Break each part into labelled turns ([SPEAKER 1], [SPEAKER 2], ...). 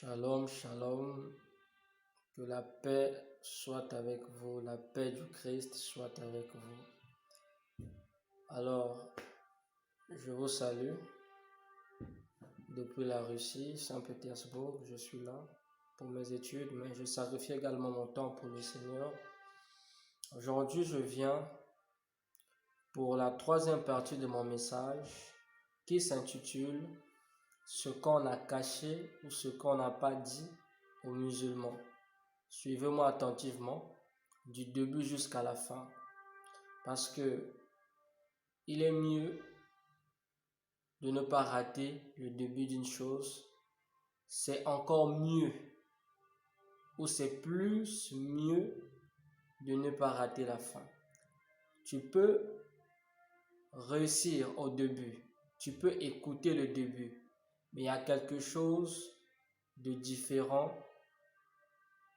[SPEAKER 1] Shalom, shalom, que la paix soit avec vous, la paix du Christ soit avec vous. Alors, je vous salue depuis la Russie, Saint-Pétersbourg, je suis là pour mes études, mais je sacrifie également mon temps pour le Seigneur. Aujourd'hui, je viens pour la troisième partie de mon message qui s'intitule « Ce qu'on a caché ou ce qu'on n'a pas dit aux musulmans ». Suivez-moi attentivement du début jusqu'à la fin parce que il est mieux de ne pas rater le début d'une chose. C'est encore mieux ou c'est plus mieux de ne pas rater la fin. Tu peux réussir au début, tu peux écouter le début, mais il y a quelque chose de différent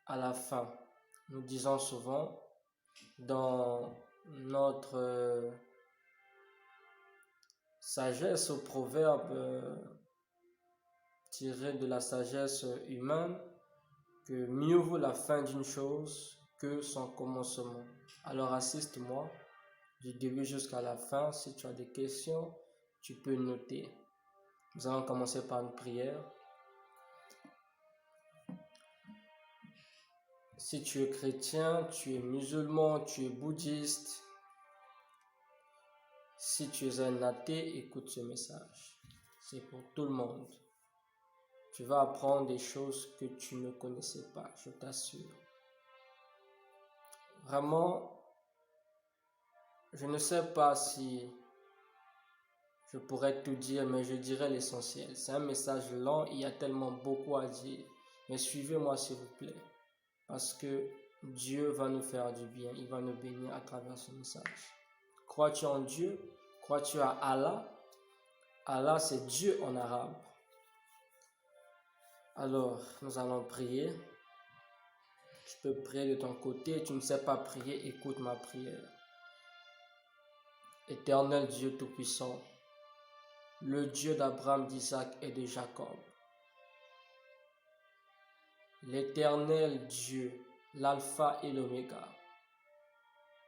[SPEAKER 1] à la fin. Nous disons souvent dans notre sagesse au proverbe tiré de la sagesse humaine que mieux vaut la fin d'une chose que son commencement. Alors assiste-moi du début jusqu'à la fin. Si tu as des questions, tu peux noter. Nous allons commencer par une prière. Si tu es chrétien, tu es musulman, tu es bouddhiste, si tu es un athée, écoute ce message. C'est pour tout le monde. Tu vas apprendre des choses que tu ne connaissais pas, je t'assure. Vraiment, je ne sais pas si je pourrais tout dire, mais je dirais l'essentiel. C'est un message lent, il y a tellement beaucoup à dire. Mais suivez-moi s'il vous plaît, parce que Dieu va nous faire du bien, il va nous bénir à travers ce message. Crois-tu en Dieu? Crois-tu à Allah? Allah, c'est Dieu en arabe. Alors, nous allons prier. Tu peux prier de ton côté. Tu ne sais pas prier, écoute ma prière. Éternel Dieu Tout-Puissant, le Dieu d'Abraham, d'Isaac et de Jacob. L'éternel Dieu, l'alpha et l'oméga.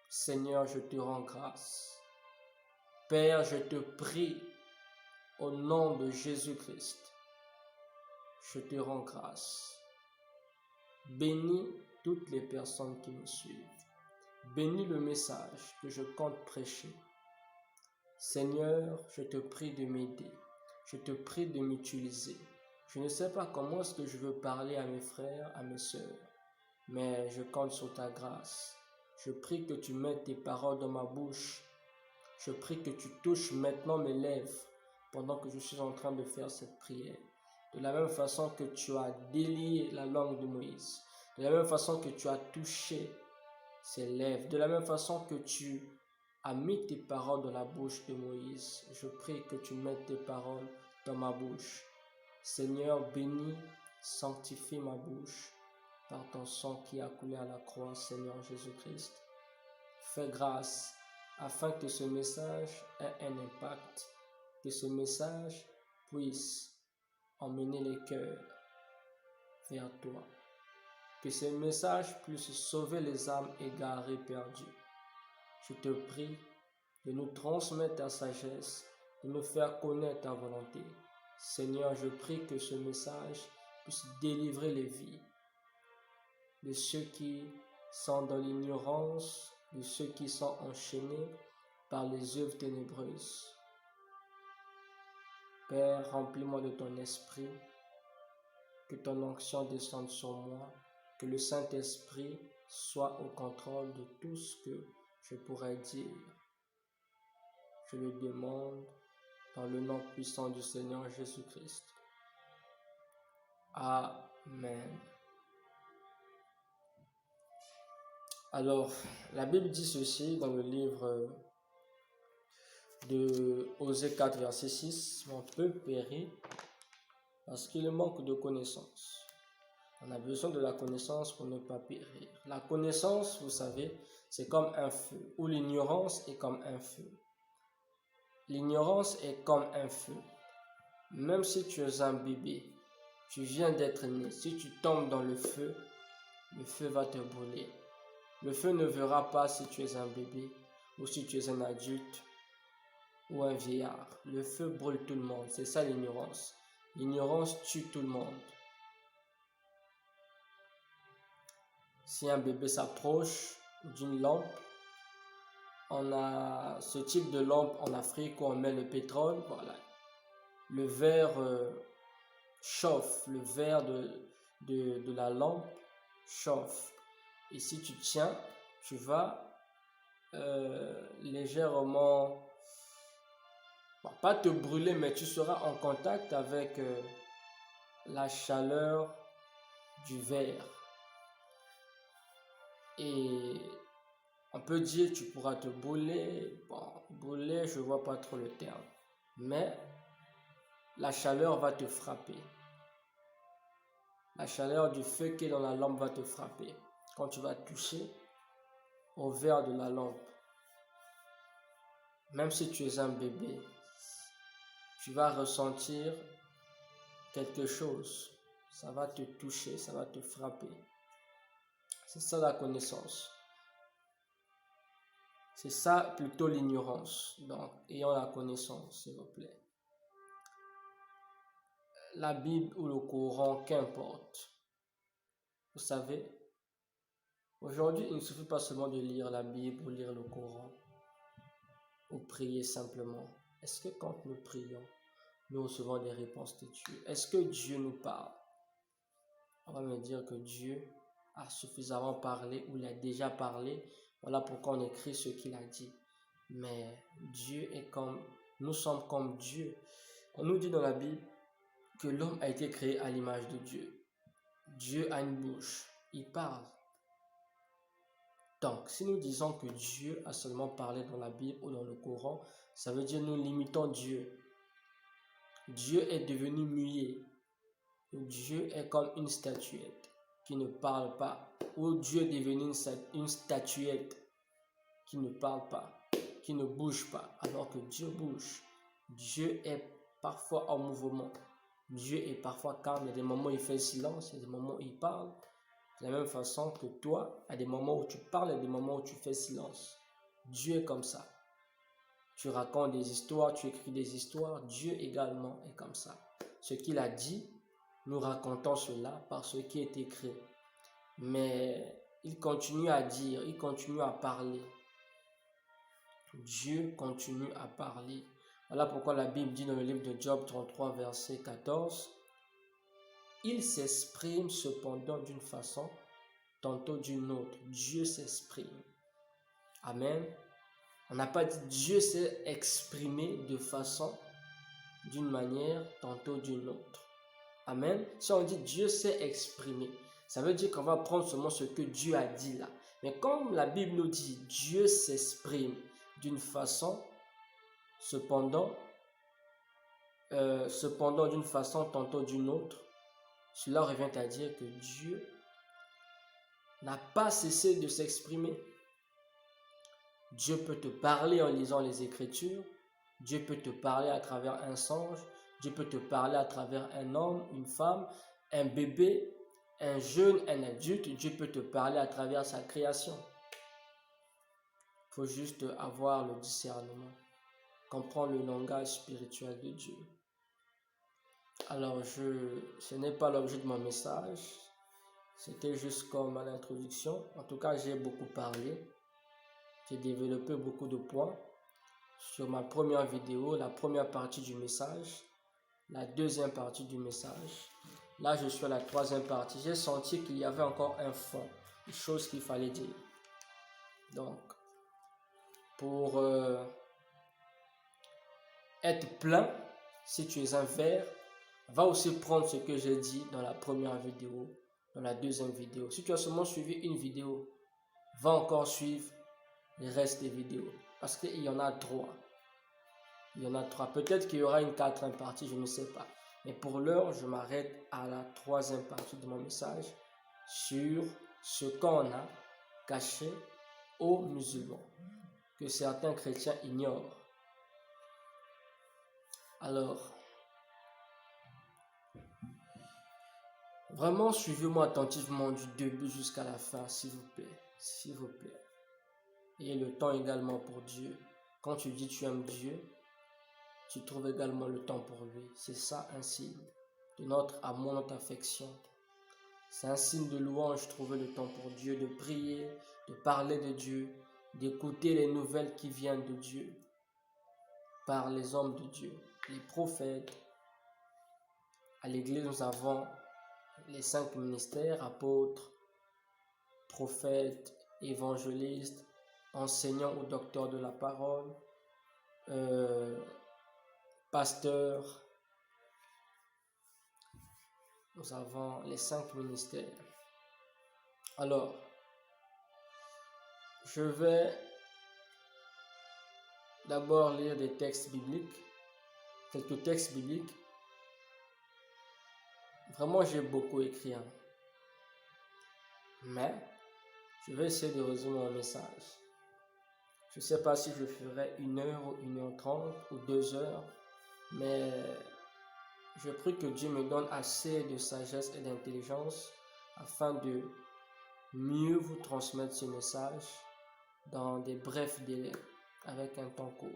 [SPEAKER 1] Seigneur, je te rends grâce. Père, je te prie au nom de Jésus-Christ. Je te rends grâce. Bénis toutes les personnes qui me suivent. Bénis le message que je compte prêcher. Seigneur, je te prie de m'aider. Je te prie de m'utiliser. Je ne sais pas comment est-ce que je veux parler à mes frères, à mes sœurs, mais je compte sur ta grâce. Je prie que tu mettes tes paroles dans ma bouche. Je prie que tu touches maintenant mes lèvres pendant que je suis en train de faire cette prière. De la même façon que tu as délié la langue de Moïse, de la même façon que tu as touché ses lèvres, de la même façon que tu as mis tes paroles dans la bouche de Moïse, je prie que tu mettes tes paroles dans ma bouche. Seigneur, bénis, sanctifie ma bouche par ton sang qui a coulé à la croix, Seigneur Jésus-Christ. Fais grâce afin que ce message ait un impact, que ce message puisse emmener les cœurs vers toi, que ce message puisse sauver les âmes égarées perdues. Je te prie de nous transmettre ta sagesse, de nous faire connaître ta volonté. Seigneur, je prie que ce message puisse délivrer les vies de ceux qui sont dans l'ignorance, de ceux qui sont enchaînés par les œuvres ténébreuses. Père, remplis-moi de ton esprit, que ton onction descende sur moi, que le Saint-Esprit soit au contrôle de tout ce que je pourrais dire. Je le demande dans le nom puissant du Seigneur Jésus-Christ. Amen. Alors, la Bible dit ceci dans le livre de Osée 4, verset 6. Mon peuple périt parce qu'il manque de connaissance. On a besoin de la connaissance pour ne pas périr. La connaissance, vous savez, c'est comme un feu, ou l'ignorance est comme un feu. L'ignorance est comme un feu. Même si tu es un bébé, Tu viens d'être né. Si tu tombes dans le feu va te brûler. Le feu ne verra pas si tu es un bébé ou si tu es un adulte ou un vieillard. Le feu brûle tout le monde. C'est ça l'ignorance. L'ignorance tue tout le monde. Si un bébé s'approche d'une lampe, on a ce type de lampe en Afrique où on met le pétrole, voilà. Le verre chauffe, le verre de la lampe chauffe. Et si tu tiens, tu vas légèrement, pas te brûler, mais tu seras en contact avec la chaleur du verre. Et on peut dire que tu pourras te brûler. Bon, brûler, je ne vois pas trop le terme. Mais la chaleur va te frapper. La chaleur du feu qui est dans la lampe va te frapper. Quand tu vas toucher au verre de la lampe, même si tu es un bébé, tu vas ressentir quelque chose. Ça va te toucher, ça va te frapper. C'est ça la connaissance. C'est ça plutôt l'ignorance. Donc, ayons la connaissance, s'il vous plaît. La Bible ou le Coran, qu'importe. Vous savez, aujourd'hui, il ne suffit pas seulement de lire la Bible ou lire le Coran ou prier simplement. Est-ce que quand nous prions, nous recevons des réponses de Dieu? Est-ce que Dieu nous parle? On va me dire que Dieu a suffisamment parlé ou il a déjà parlé. Voilà pourquoi on écrit ce qu'il a dit. Mais Dieu est comme, nous sommes comme Dieu. On nous dit dans la Bible que l'homme a été créé à l'image de Dieu. Dieu a une bouche, il parle. Donc, si nous disons que Dieu a seulement parlé dans la Bible ou dans le Coran, ça veut dire que nous limitons Dieu. Dieu est devenu muet. Dieu est comme une statuette qui ne parle pas. Ou Dieu est devenu une statuette qui ne parle pas, qui ne bouge pas, alors que Dieu bouge. Dieu est parfois en mouvement. Dieu est parfois calme. Il y a des moments où il fait silence, il y a des moments où il parle. De la même façon que toi, à des moments où tu parles, il y a des moments où tu fais silence. Dieu est comme ça. Tu racontes des histoires, tu écris des histoires. Dieu également est comme ça. Ce qu'il a dit, nous racontons cela par ce qui est écrit. Mais il continue à dire, il continue à parler. Dieu continue à parler. Voilà pourquoi la Bible dit dans le livre de Job 33, verset 14, « Il s'exprime cependant d'une façon, tantôt d'une autre. » Dieu s'exprime. Amen. On n'a pas dit Dieu s'est exprimé de façon, d'une manière, tantôt d'une autre. Amen. Si on dit Dieu s'est exprimé, ça veut dire qu'on va prendre seulement ce que Dieu a dit là. Mais comme la Bible nous dit Dieu s'exprime d'une façon, cependant d'une façon, tantôt d'une autre, cela revient à dire que Dieu n'a pas cessé de s'exprimer. Dieu peut te parler en lisant les Écritures. Dieu peut te parler à travers un songe. Dieu peut te parler à travers un homme, une femme, un bébé, un jeune, un adulte. Dieu peut te parler à travers sa création. Il faut juste avoir le discernement, comprendre le langage spirituel de Dieu. Alors, ce n'est pas l'objet de mon message. C'était juste comme à l'introduction. En tout cas, j'ai beaucoup parlé. J'ai développé beaucoup de points sur ma première vidéo, la première partie du message, la deuxième partie du message. Là, je suis à la troisième partie. J'ai senti qu'il y avait encore un fond, une chose qu'il fallait dire. Donc, pour être plein, si tu es un verre, va aussi prendre ce que j'ai dit dans la première vidéo, dans la deuxième vidéo. Si tu as seulement suivi une vidéo, va encore suivre le reste des vidéos. Parce qu'il y en a 3. Il y en a 3. Peut-être qu'il y aura une 4e partie, je ne sais pas. Mais pour l'heure, je m'arrête à la 3e partie de mon message sur ce qu'on a caché aux musulmans, que certains chrétiens ignorent. Alors, Vraiment, suivez-moi attentivement du début jusqu'à la fin, s'il vous plaît. S'il vous plaît. Et le temps également pour Dieu. Quand tu dis tu aimes Dieu, tu trouves également le temps pour lui. C'est ça un signe de notre amour, notre affection. C'est un signe de louange, trouver le temps pour Dieu, de prier, de parler de Dieu, d'écouter les nouvelles qui viennent de Dieu par les hommes de Dieu, les prophètes. À l'église, nous avons les 5 ministères, apôtres, prophètes, évangélistes, enseignants ou docteurs de la parole, pasteurs. Nous avons les 5 ministères. Alors, je vais d'abord lire des textes bibliques, quelques textes bibliques. Vraiment, j'ai beaucoup écrit, hein. Mais je vais essayer de résumer mon message. Je ne sais pas si je ferai 1 heure ou 1h30 ou 2 heures, mais je prie que Dieu me donne assez de sagesse et d'intelligence afin de mieux vous transmettre ce message dans des brefs délais, avec un temps court.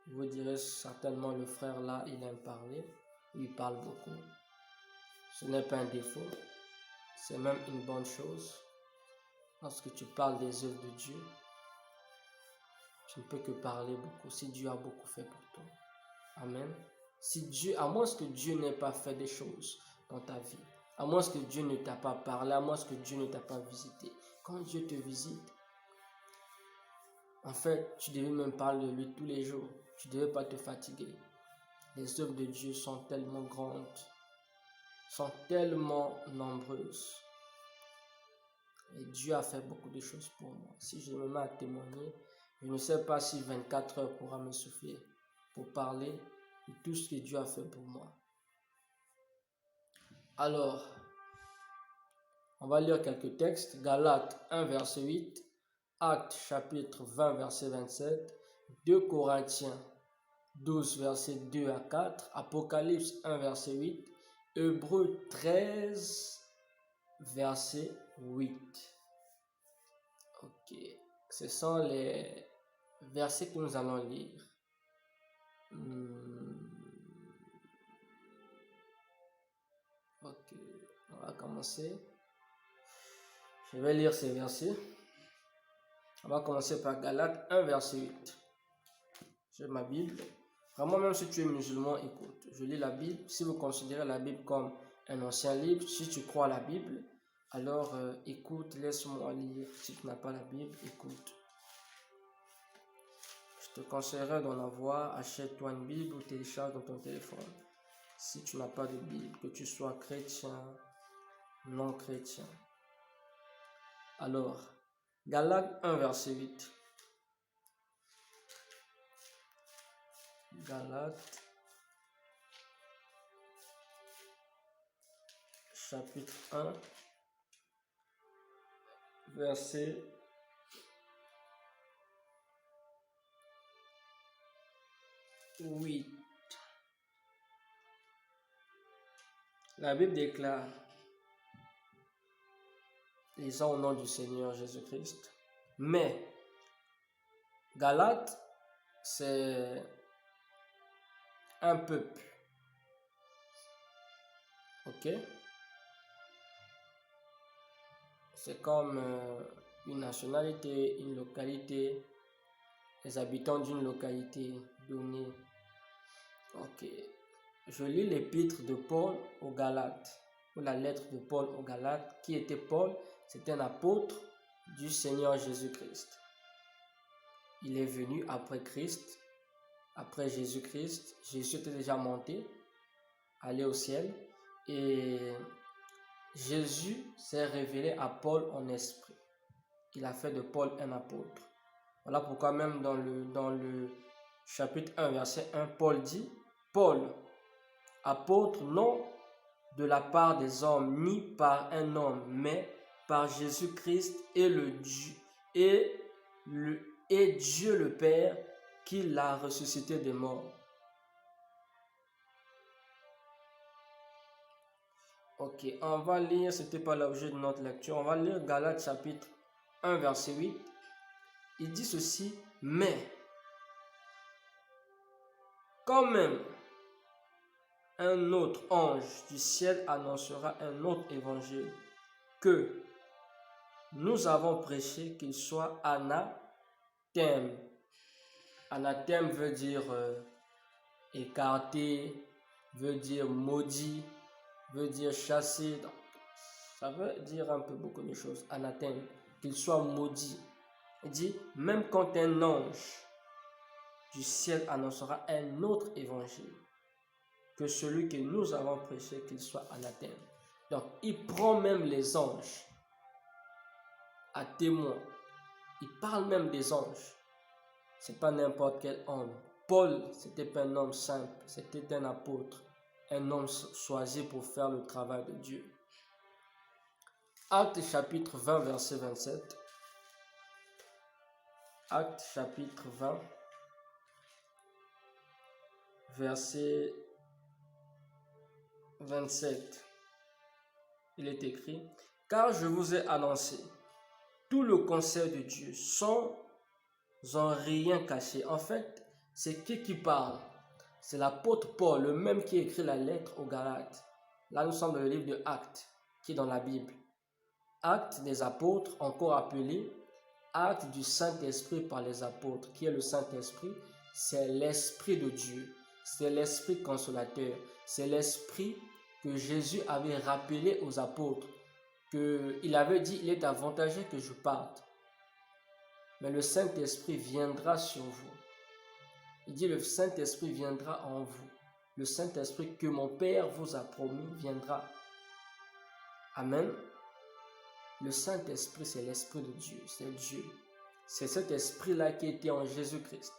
[SPEAKER 1] Vous direz certainement, le frère là, il aime parler, il parle beaucoup. Ce n'est pas un défaut, c'est même une bonne chose. Lorsque tu parles des œuvres de Dieu, tu ne peux que parler beaucoup si Dieu a beaucoup fait pour toi. Amen. À moins que Dieu n'ait pas fait des choses dans ta vie, à moins que Dieu ne t'a pas parlé, à moins que Dieu ne t'a pas visité. Quand Dieu te visite, en fait, tu devais même parler de lui tous les jours. Tu ne devais pas te fatiguer. Les œuvres de Dieu sont tellement grandes, sont tellement nombreuses. Et Dieu a fait beaucoup de choses pour moi. Si je me mets à témoigner, je ne sais pas si 24 heures pourra me suffire pour parler de tout ce que Dieu a fait pour moi. Alors, on va lire quelques textes. Galates 1, verset 8. Actes chapitre 20, verset 27. 2 Corinthiens 12, verset 2 à 4. Apocalypse 1, verset 8. Hébreux 13, verset 8. Ok, ce sont les versets que nous allons lire. Ok, on va commencer. Je vais lire ces versets. On va commencer par Galates 1, verset 8. J'ai ma Bible. Vraiment, même si tu es musulman, écoute. Je lis la Bible. Si vous considérez la Bible comme un ancien livre, si tu crois à la Bible, alors écoute, laisse-moi lire. Si tu n'as pas la Bible, écoute. Je te conseillerais d'en avoir. Achète-toi une Bible ou télécharge dans ton téléphone. Si tu n'as pas de Bible, que tu sois chrétien, non chrétien. Alors, Galates 1, verset 8. Galates, chapitre 1, verset 8. La Bible déclare, lisons au nom du Seigneur Jésus-Christ, mais Galates, c'est un peuple, ok? C'est comme une nationalité, une localité, les habitants d'une localité donnée. Ok. Je lis l'épître de Paul aux Galates, ou la lettre de Paul aux Galates. Qui était Paul? C'était un apôtre du Seigneur Jésus-Christ. Il est venu après Christ, après Jésus-Christ. Jésus était déjà monté, allé au ciel, et Jésus s'est révélé à Paul en esprit. Il a fait de Paul un apôtre. Voilà pourquoi même dans le chapitre 1, verset 1, Paul dit, Paul, apôtre, non de la part des hommes, ni par un homme, mais par Jésus-Christ et Dieu le Père qui l'a ressuscité des morts. Ok, on va lire, c'était pas l'objet de notre lecture, on va lire Galates chapitre 1, verset 8. Il dit ceci, mais quand même un autre ange du ciel annoncera un autre évangile que nous avons prêché, qu'il soit anathème. Anathème veut dire écarté, veut dire maudit, veut dire chassé. Donc, ça veut dire un peu beaucoup de choses. Anathème, qu'il soit maudit. Il dit, même quand un ange du ciel annoncera un autre évangile que celui que nous avons prêché, qu'il soit anathème. Donc, il prend même les anges à témoin. Il parle même des anges. C'est pas n'importe quel homme. Paul, c'était pas un homme simple, c'était un apôtre, un homme choisi pour faire le travail de Dieu. Actes chapitre 20, verset 27. Actes chapitre 20, verset 27. Il est écrit, « Car je vous ai annoncé tout le conseil de Dieu sans en rien caché. » En fait, c'est qui parle? C'est l'apôtre Paul, le même qui écrit la lettre aux Galates. Là, nous sommes dans le livre de Actes, qui est dans la Bible. Actes des apôtres, encore appelé Actes du Saint-Esprit par les apôtres. Qui est le Saint-Esprit? C'est l'Esprit de Dieu. C'est l'Esprit consolateur. C'est l'Esprit que Jésus avait rappelé aux apôtres. Il avait dit, il est avantageux que je parte. Mais le Saint-Esprit viendra sur vous. Il dit, le Saint-Esprit viendra en vous. Le Saint-Esprit que mon Père vous a promis viendra. Amen. Le Saint-Esprit, c'est l'Esprit de Dieu. C'est Dieu. C'est cet Esprit-là qui était en Jésus-Christ.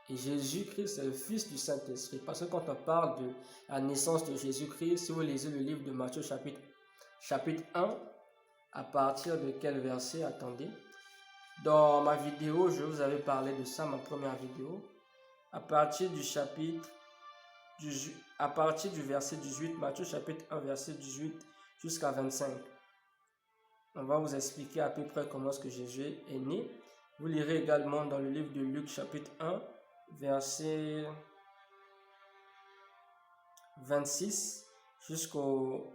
[SPEAKER 1] Et Jésus-Christ, c'est le Fils du Saint-Esprit. Parce que quand on parle de la naissance de Jésus-Christ, si vous lisez le livre de Matthieu chapitre 1, à partir de quel verset? Attendez. Dans ma vidéo, je vous avais parlé de ça, ma première vidéo. À partir du verset 18, Matthieu chapitre 1, verset 18 jusqu'à 25. On va vous expliquer à peu près comment est-ce que Jésus est né. Vous lirez également dans le livre de Luc chapitre 1, verset 26 jusqu'au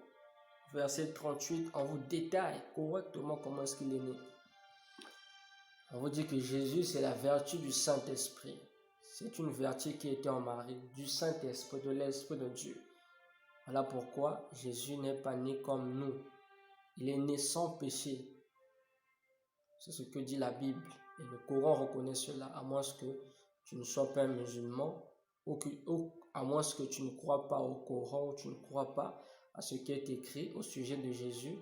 [SPEAKER 1] verset 38. On vous détaille correctement comment est-ce qu'il est né. On vous dit que Jésus, c'est la vertu du Saint-Esprit. C'est une vertu qui était en Marie, du Saint-Esprit, de l'Esprit de Dieu. Voilà pourquoi Jésus n'est pas né comme nous. Il est né sans péché. C'est ce que dit la Bible. Et le Coran reconnaît cela, à moins que tu ne sois pas un musulman, ou à moins que tu ne crois pas au Coran, ou tu ne crois pas à ce qui est écrit au sujet de Jésus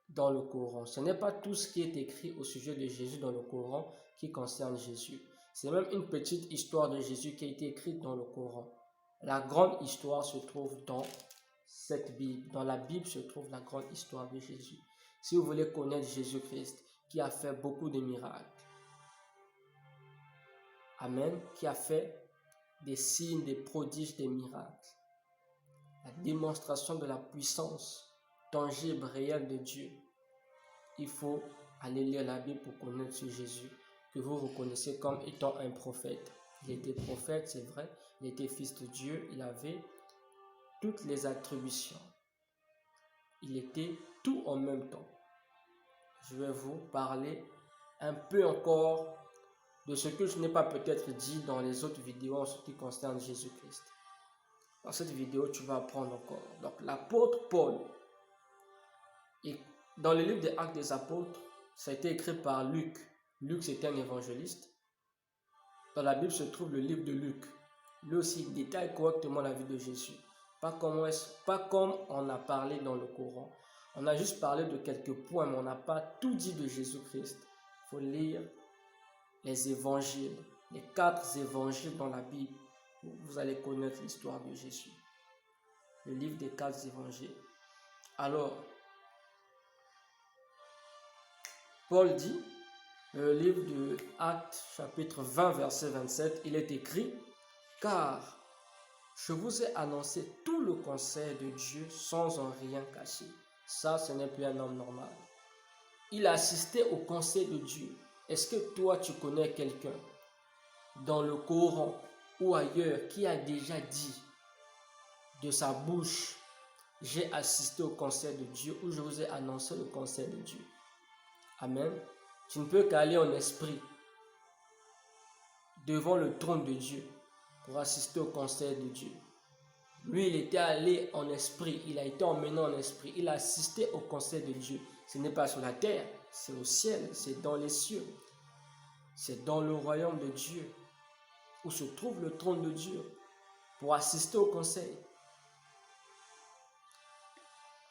[SPEAKER 1] dans le Coran. Ce n'est pas tout ce qui est écrit au sujet de Jésus dans le Coran qui concerne Jésus. C'est même une petite histoire de Jésus qui a été écrite dans le Coran. La grande histoire se trouve dans cette Bible. Dans la Bible se trouve la grande histoire de Jésus. Si vous voulez connaître Jésus-Christ, qui a fait beaucoup de miracles. Amen. Qui a fait des signes, des prodiges, des miracles. La démonstration de la puissance tangible, réelle de Dieu. Il faut aller lire la Bible pour connaître ce Jésus que vous reconnaissez comme étant un prophète. Il était prophète, c'est vrai. Il était fils de Dieu. Il avait toutes les attributions. Il était tout en même temps. Je vais vous parler un peu encore de ce que je n'ai pas peut-être dit dans les autres vidéos en ce qui concerne Jésus-Christ. Dans cette vidéo, tu vas apprendre encore. Donc, l'apôtre Paul, et dans le livre des Actes des Apôtres, ça a été écrit par Luc. Luc, c'était un évangéliste. Dans la Bible se trouve le livre de Luc. Lui aussi, il détaille correctement la vie de Jésus. Pas comme on a parlé dans le Coran. On a juste parlé de quelques points, mais on n'a pas tout dit de Jésus-Christ. Il faut lire les évangiles, les 4 évangiles dans la Bible. Vous allez connaître l'histoire de Jésus. Le livre des 4 évangiles. Alors, Paul dit, le livre de Actes, chapitre 20, verset 27, il est écrit, car Je vous ai annoncé tout le conseil de Dieu sans en rien cacher. Ça, ce n'est plus un homme normal. Il a assisté au conseil de Dieu. Est-ce que toi, tu connais quelqu'un dans le Coran ou ailleurs qui a déjà dit de sa bouche, j'ai assisté au conseil de Dieu, ou je vous ai annoncé le conseil de Dieu? Amen. Tu ne peux qu'aller en esprit devant le trône de Dieu pour assister au conseil de Dieu. Lui, il était allé en esprit, il a été emmené en esprit, il a assisté au conseil de Dieu. Ce n'est pas sur la terre, c'est au ciel, c'est dans les cieux. C'est dans le royaume de Dieu où se trouve le trône de Dieu pour assister au conseil.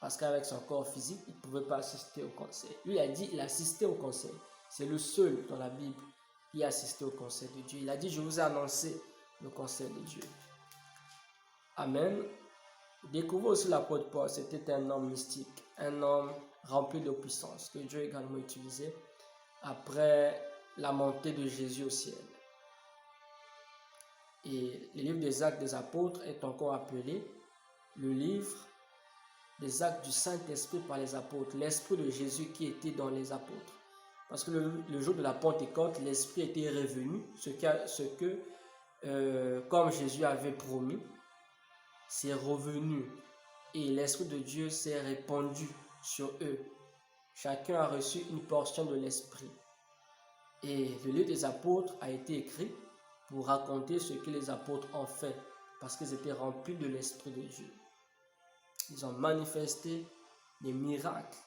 [SPEAKER 1] Parce qu'avec son corps physique, il ne pouvait pas assister au conseil. Lui a dit, il assistait au conseil. C'est le seul dans la Bible qui a assisté au conseil de Dieu. Il a dit, je vous ai annoncé le conseil de Dieu. Amen. Découvrez aussi l'apôtre Paul. C'était un homme mystique, un homme rempli de puissance que Dieu a également utilisé après la montée de Jésus au ciel. Et le livre des Actes des Apôtres est encore appelé le livre des Actes du Saint-Esprit par les apôtres, l'Esprit de Jésus qui était dans les apôtres. Parce que le jour de la Pentecôte, l'Esprit était revenu, comme Jésus avait promis, c'est revenu. Et l'Esprit de Dieu s'est répandu sur eux. Chacun a reçu une portion de l'Esprit. Et le livre des apôtres a été écrit pour raconter ce que les apôtres ont fait, parce qu'ils étaient remplis de l'Esprit de Dieu. Ils ont manifesté des miracles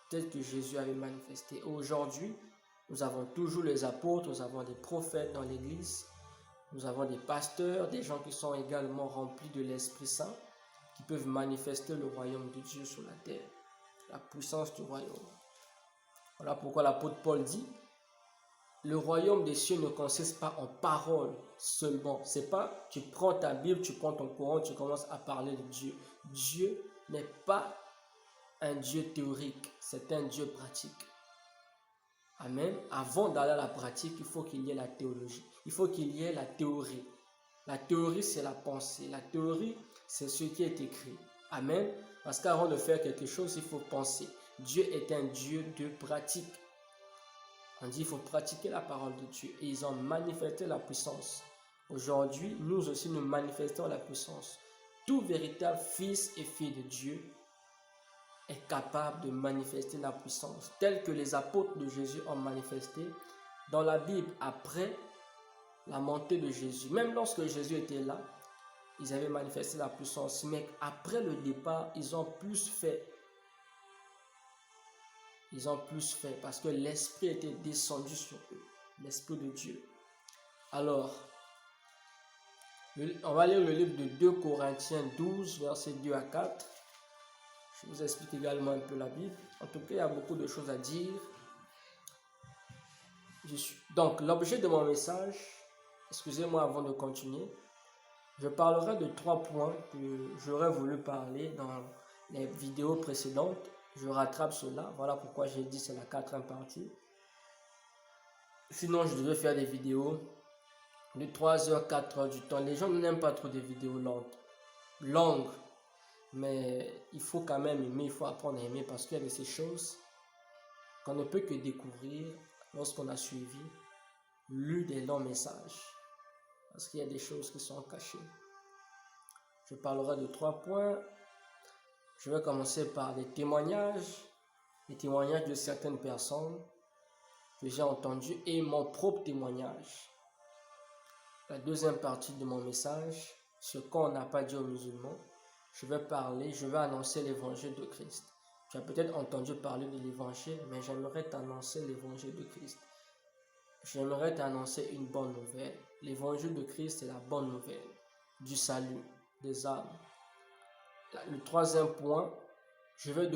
[SPEAKER 1] tels que Jésus avait manifesté. Aujourd'hui, nous avons toujours les apôtres, nous avons des prophètes dans l'Église, nous avons des pasteurs, des gens qui sont également remplis de l'Esprit Saint, qui peuvent manifester le royaume de Dieu sur la terre, la puissance du royaume. Voilà pourquoi l'apôtre Paul dit, le royaume des cieux ne consiste pas en paroles seulement. C'est pas, tu prends ta Bible, tu prends ton Coran, tu commences à parler de Dieu. Dieu n'est pas un Dieu théorique, c'est un Dieu pratique. Amen. Avant d'aller à la pratique, il faut qu'il y ait la théologie. Il faut qu'il y ait la théorie. La théorie, c'est la pensée. La théorie, c'est ce qui est écrit. Amen. Parce qu'avant de faire quelque chose, il faut penser. Dieu est un Dieu de pratique. On dit qu'il faut pratiquer la parole de Dieu. Et ils ont manifesté la puissance. Aujourd'hui, nous aussi, nous manifestons la puissance. Tout véritable fils et fille de Dieu est capable de manifester la puissance, telle que les apôtres de Jésus ont manifesté dans la Bible après la montée de Jésus. Même lorsque Jésus était là, ils avaient manifesté la puissance. Mais après le départ, ils ont plus fait. Ils ont plus fait parce que l'Esprit était descendu sur eux, l'Esprit de Dieu. Alors, on va lire le livre de 2 Corinthiens 12, versets 2 à 4. Je vous explique également un peu la Bible. En tout cas, il y a beaucoup de choses à dire. Donc, l'objet de mon message, excusez-moi avant de continuer, je parlerai de 3 points que j'aurais voulu parler dans les vidéos précédentes. Je rattrape cela. Voilà pourquoi j'ai dit c'est la 4e partie. Sinon, je devais faire des vidéos de 3 heures, 4 heures du temps. Les gens n'aiment pas trop des vidéos longues. Mais il faut quand même aimer, il faut apprendre à aimer parce qu'il y a de ces choses qu'on ne peut que découvrir lorsqu'on a suivi, lu des longs messages. Parce qu'il y a des choses qui sont cachées. Je parlerai de 3 points. Je vais commencer par les témoignages de certaines personnes que j'ai entendues et mon propre témoignage. La 2e partie de mon message, ce qu'on n'a pas dit aux musulmans, je vais annoncer l'évangile de Christ. Tu as peut-être entendu parler de l'évangile, mais j'aimerais t'annoncer l'évangile de Christ. J'aimerais t'annoncer une bonne nouvelle. L'évangile de Christ, c'est la bonne nouvelle du salut des âmes. Le 3e point, je vais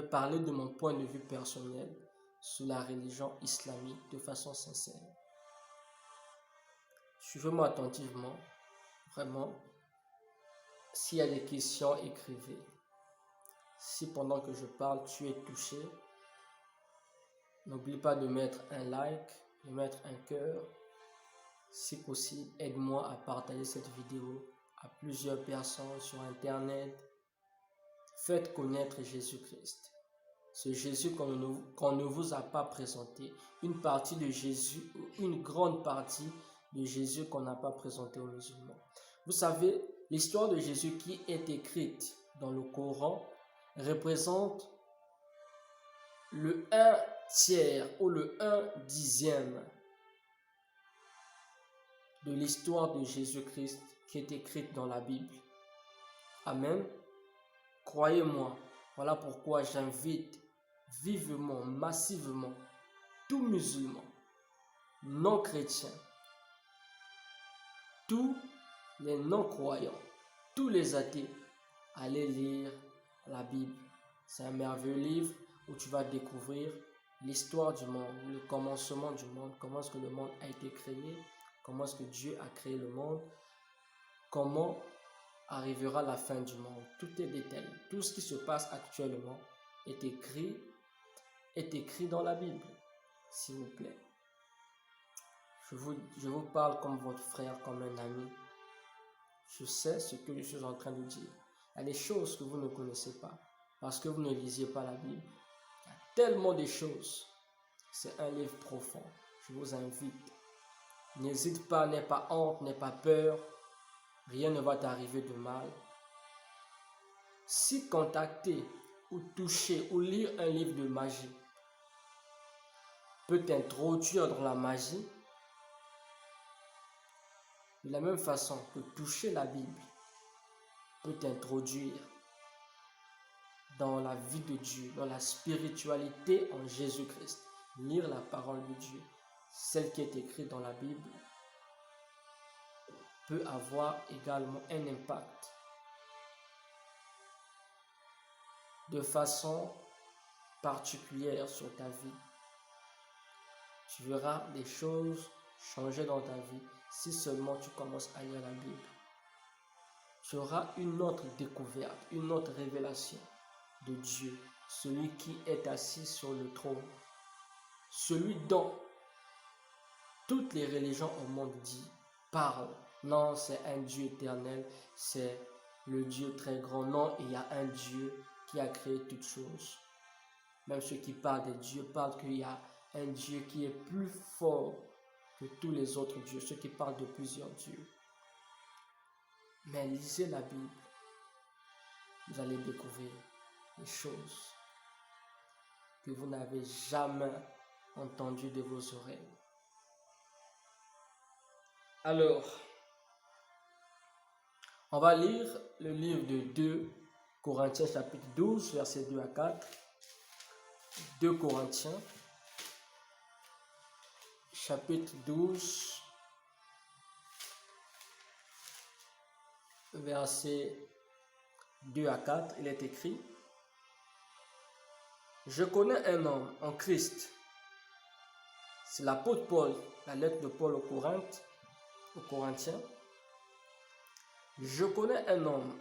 [SPEAKER 1] parler de mon point de vue personnel sur la religion islamique de façon sincère. Suivez-moi attentivement, vraiment. S'il y a des questions, écrivez. Si pendant que je parle, tu es touché, n'oublie pas de mettre un like, de mettre un cœur. si possible, aide-moi à partager cette vidéo à plusieurs personnes sur Internet. Faites connaître Jésus-Christ. Ce Jésus qu'on ne vous a pas présenté. Une partie de Jésus, ou une grande partie de Jésus qu'on n'a pas présenté aux musulmans. Vous savez, l'histoire de Jésus qui est écrite dans le Coran représente le 1/3 ou le 1/10 de l'histoire de Jésus-Christ qui est écrite dans la Bible. Amen. Croyez-moi, voilà pourquoi j'invite vivement, massivement, tout musulman, non chrétien, tous les non-croyants, tous les athées, à aller lire la Bible. C'est un merveilleux livre où tu vas découvrir l'histoire du monde, le commencement du monde, comment est-ce que le monde a été créé, comment est-ce que Dieu a créé le monde, comment arrivera la fin du monde. Tout est détaillé. Tout ce qui se passe actuellement est écrit dans la Bible, s'il vous plaît. Je vous parle comme votre frère, comme un ami. Je sais ce que je suis en train de dire. Il y a des choses que vous ne connaissez pas parce que vous ne lisiez pas la Bible. Il y a tellement de choses. C'est un livre profond. Je vous invite. N'hésite pas, n'aie pas honte, n'aie pas peur. Rien ne va t'arriver de mal. Si contacter ou toucher ou lire un livre de magie peut t'introduire dans la magie, de la même façon que toucher la Bible peut t'introduire dans la vie de Dieu, dans la spiritualité en Jésus-Christ. Lire la parole de Dieu, celle qui est écrite dans la Bible, peut avoir également un impact de façon particulière sur ta vie. Tu verras des choses changer dans ta vie si seulement tu commences à lire la Bible. Tu auras une autre découverte, une autre révélation de Dieu, celui qui est assis sur le trône, celui dont toutes les religions au monde parlent. Non, c'est un Dieu éternel, c'est le Dieu très grand. Non, il y a un Dieu qui a créé toutes choses. Même ceux qui parlent de Dieu parlent qu'il y a un Dieu qui est plus fort que tous les autres dieux, ceux qui parlent de plusieurs dieux. Mais lisez la Bible, vous allez découvrir des choses que vous n'avez jamais entendues de vos oreilles. Alors, on va lire le livre de 2 Corinthiens chapitre 12, versets 2 à 4. 2 Corinthiens chapitre 12, versets 2 à 4, il est écrit: Je connais un homme en Christ. C'est l'apôtre Paul, la lettre de Paul aux Corinthiens. Je connais un homme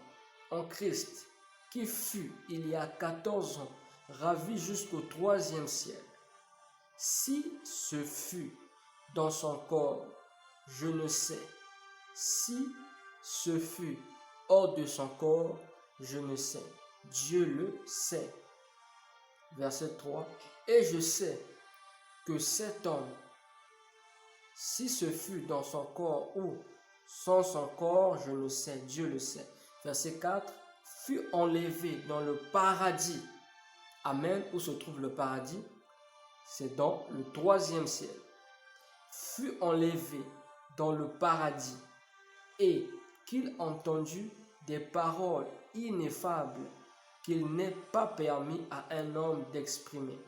[SPEAKER 1] en Christ qui fut, il y a 14 ans, ravi jusqu'au 3e ciel. Si ce fut dans son corps, je ne sais. Si ce fut hors de son corps, je ne sais. Dieu le sait. Verset 3. Et je sais que cet homme, si ce fut dans son corps ou sans son corps, je ne sais, Dieu le sait. Verset 4. Fut enlevé dans le paradis. Amen. Où se trouve le paradis? C'est dans le 3e ciel. Fut enlevé dans le paradis et qu'il entendit des paroles ineffables qu'il n'est pas permis à un homme d'exprimer.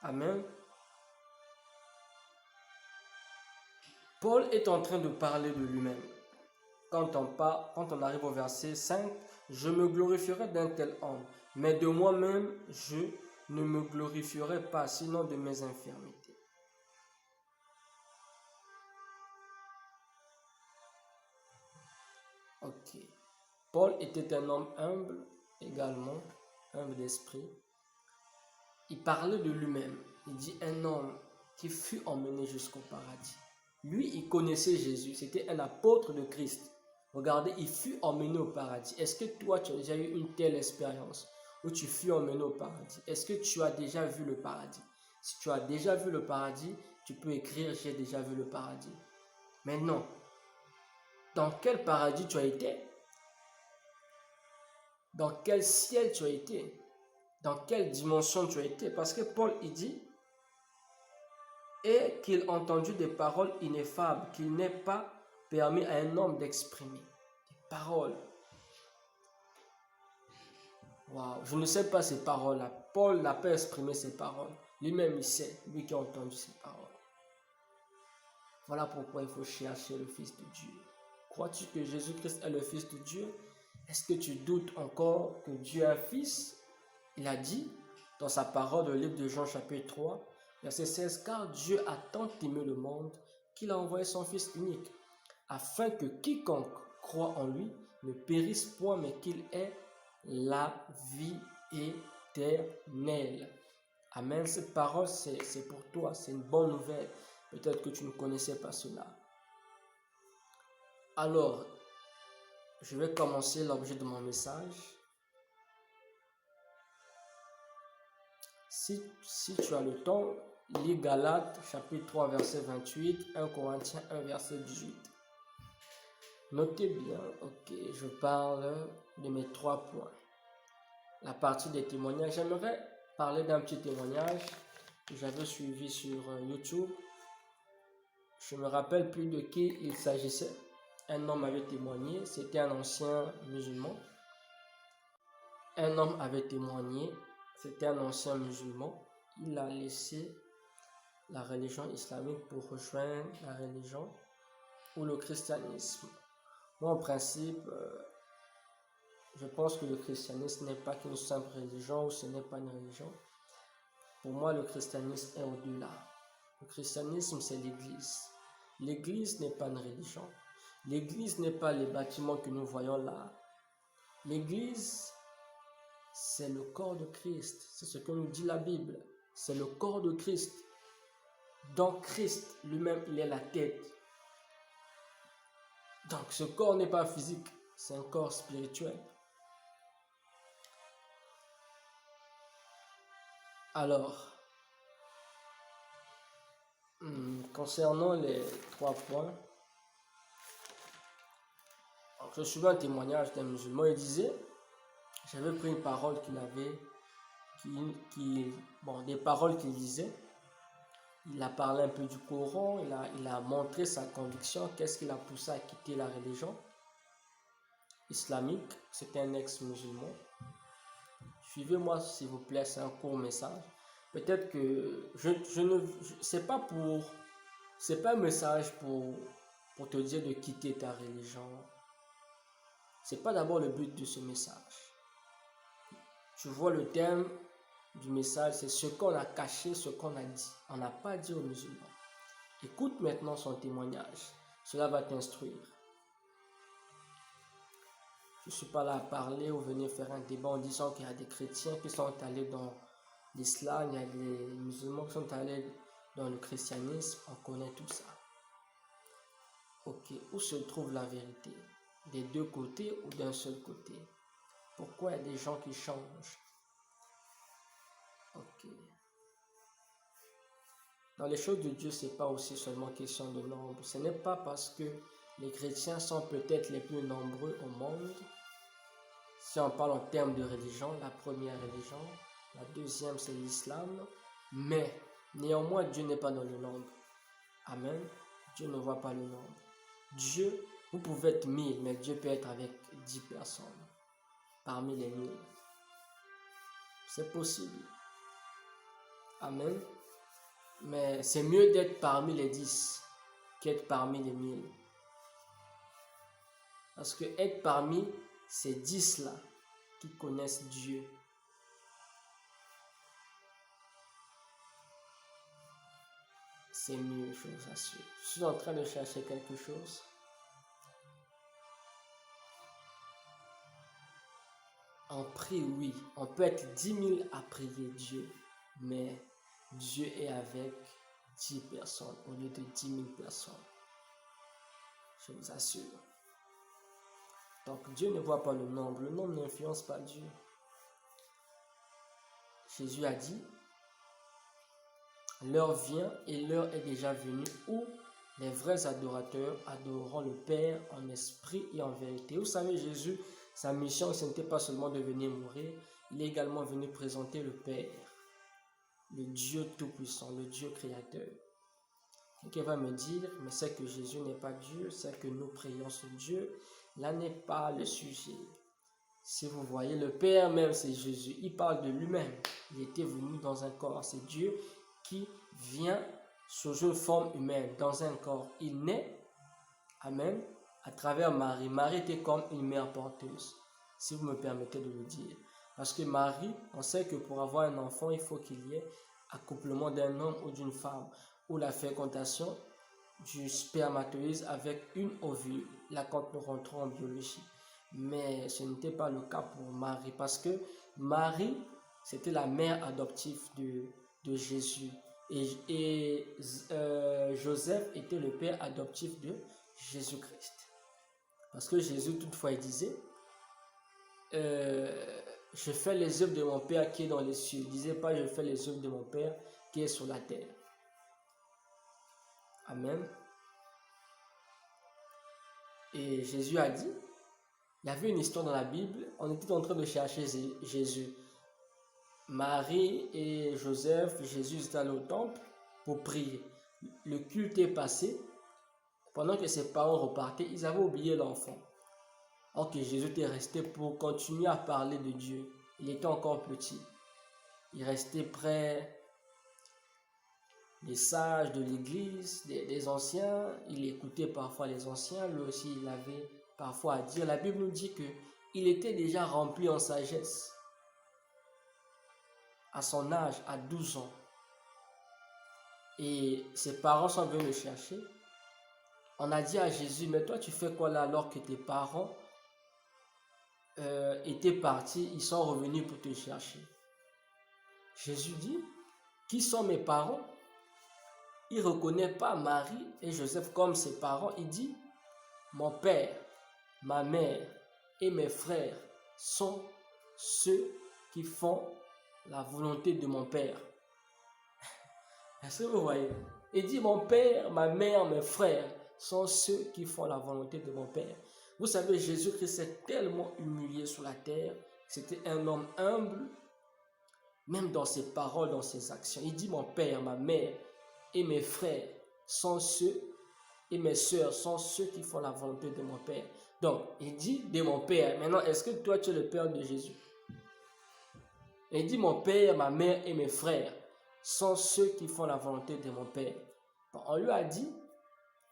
[SPEAKER 1] Amen. Paul est en train de parler de lui-même. Quand on arrive au verset 5, je me glorifierai d'un tel homme, mais de moi-même, je ne me glorifierai pas, sinon de mes infirmités. Ok. Paul était un homme humble également, humble d'esprit, il parlait de lui-même. Il dit un homme qui fut emmené jusqu'au paradis. Lui, il connaissait Jésus, c'était un apôtre de Christ. Regardez, il fut emmené au paradis. Est-ce que toi, tu as déjà eu une telle expérience où tu fus emmené au paradis? Est-ce que tu as déjà vu le paradis? Si tu as déjà vu le paradis, tu peux écrire « J'ai déjà vu le paradis ». Maintenant, dans quel paradis tu as été? Dans quel ciel tu as été? Dans quelle dimension tu as été? Parce que Paul, il dit « Et qu'il entendit des paroles ineffables qu'il n'est pas permis à un homme d'exprimer. » Des paroles. Wow. Je ne sais pas ces paroles-là. Paul n'a pas exprimé ces paroles. Lui-même, il sait, lui qui a entendu ces paroles. Voilà pourquoi il faut chercher le Fils de Dieu. Crois-tu que Jésus-Christ est le Fils de Dieu? Est-ce que tu doutes encore que Dieu est un Fils? Il a dit dans sa parole, le livre de Jean chapitre 3, verset 16, « Car Dieu a tant aimé le monde qu'il a envoyé son Fils unique, afin que quiconque croit en lui ne périsse point, mais qu'il ait la vie éternelle. » Amen. Cette parole, c'est pour toi, c'est une bonne nouvelle. Peut-être que tu ne connaissais pas cela. Alors, je vais commencer l'objet de mon message. Si tu as le temps, lis Galates, chapitre 3, verset 28, 1 Corinthiens 1, verset 18. Notez bien, ok, je parle de mes 3 points. La partie des témoignages, j'aimerais parler d'un petit témoignage que j'avais suivi sur YouTube. Je me rappelle plus de qui il s'agissait. Un homme avait témoigné, c'était un ancien musulman. Un homme avait témoigné, c'était un ancien musulman. Il a laissé la religion islamique pour rejoindre la religion ou le christianisme. Moi, en principe, je pense que le christianisme n'est pas qu'une simple religion ou ce n'est pas une religion. Pour moi, le christianisme est au-delà. Le christianisme, c'est l'Église. L'Église n'est pas une religion. L'Église n'est pas les bâtiments que nous voyons là. L'Église, c'est le corps de Christ. C'est ce que nous dit la Bible. C'est le corps de Christ. Donc Christ lui-même, il est la tête. Donc ce corps n'est pas physique, c'est un corps spirituel. Alors, concernant les 3 points, je suivais un témoignage d'un musulman. Il disait, j'avais pris une parole qu'il avait, des paroles qu'il disait. Il a parlé un peu du Coran, il a montré sa conviction, qu'est-ce qui l'a poussé à quitter la religion islamique. C'était un ex-musulman. Suivez-moi s'il vous plaît, c'est un court message. Peut-être que c'est pas un message pour te dire de quitter ta religion. C'est pas d'abord le but de ce message. Tu vois le thème du message, c'est ce qu'on a caché, ce qu'on a dit. On n'a pas dit aux musulmans. Écoute maintenant son témoignage. Cela va t'instruire. Je ne suis pas là à parler ou venir faire un débat en disant qu'il y a des chrétiens qui sont allés dans l'islam, il y a des musulmans qui sont allés dans le christianisme. On connaît tout ça. Ok, où se trouve la vérité? Des deux côtés ou d'un seul côté? Pourquoi il y a des gens qui changent? Ok. Dans les choses de Dieu, ce n'est pas aussi seulement question de nombre. Ce n'est pas parce que les chrétiens sont peut-être les plus nombreux au monde. Si on parle en termes de religion, la première religion, la deuxième c'est l'islam. Mais néanmoins, Dieu n'est pas dans le nombre. Amen. Dieu ne voit pas le nombre. Dieu, vous pouvez être 1000, mais Dieu peut être avec 10 personnes parmi les 1000. C'est possible. Amen. Mais c'est mieux d'être parmi les 10 qu'être parmi les 1000. Parce que être parmi ces 10-là qui connaissent Dieu, c'est mieux, je vous assure. Je suis en train de chercher quelque chose. on prie, oui. On peut être 10 000 à prier Dieu, mais Dieu est avec 10 personnes au lieu de 10 000 personnes. Je vous assure. Donc Dieu ne voit pas le nombre n'influence pas Dieu. Jésus a dit, l'heure vient et l'heure est déjà venue où les vrais adorateurs adoreront le Père en esprit et en vérité. Vous savez, Jésus, sa mission, ce n'était pas seulement de venir mourir, il est également venu présenter le Père, le Dieu Tout-Puissant, le Dieu Créateur. Quelqu'un va me dire, mais c'est que Jésus n'est pas Dieu, c'est que nous prions sur Dieu. Là n'est pas le sujet. Si vous voyez, le Père même, c'est Jésus. Il parle de lui-même. Il était venu dans un corps. C'est Dieu qui vient sous une forme humaine, dans un corps. Il naît, amen, à travers Marie. Marie était comme une mère porteuse, si vous me permettez de le dire. Parce que Marie, on sait que pour avoir un enfant, il faut qu'il y ait accouplement d'un homme ou d'une femme, ou la fécondation du spermatozoïde avec une ovule, là quand nous rentrons en biologie. Mais ce n'était pas le cas pour Marie, parce que Marie, c'était la mère adoptive de Jésus. Et Joseph était le père adoptif de Jésus-Christ. Parce que Jésus, toutefois, il disait, je fais les œuvres de mon Père qui est dans les cieux. Il ne disait pas, je fais les œuvres de mon Père qui est sur la terre. Amen. Et Jésus a dit, il y avait une histoire dans la Bible, on était en train de chercher Jésus. Marie et Joseph, Jésus est allé au temple pour prier. Le culte est passé. Pendant que ses parents repartaient, ils avaient oublié l'enfant. Or que Jésus était resté pour continuer à parler de Dieu. Il était encore petit. Il restait près des sages de l'église, des anciens. Il écoutait parfois les anciens. Lui aussi, il avait parfois à dire. La Bible nous dit qu'il était déjà rempli en sagesse. À son âge, à 12 ans. Et ses parents sont venus le chercher. On a dit à Jésus, mais toi tu fais quoi là alors que tes parents étaient partis, ils sont revenus pour te chercher. Jésus dit, qui sont mes parents? Il ne reconnaît pas Marie et Joseph comme ses parents. Il dit, mon père, ma mère et mes frères sont ceux qui font la volonté de mon père. Est-ce que vous voyez? Il dit, mon père, ma mère, mes frères sont ceux qui font la volonté de mon Père. Vous savez, Jésus-Christ s'est tellement humilié sur la terre. C'était un homme humble, même dans ses paroles, dans ses actions. Il dit, mon Père, ma mère et mes frères sont ceux, et mes sœurs sont ceux qui font la volonté de mon Père. Donc, il dit de mon Père. Maintenant, est-ce que toi, tu es le Père de Jésus? Il dit, mon Père, ma mère et mes frères sont ceux qui font la volonté de mon Père. Bon, on lui a dit,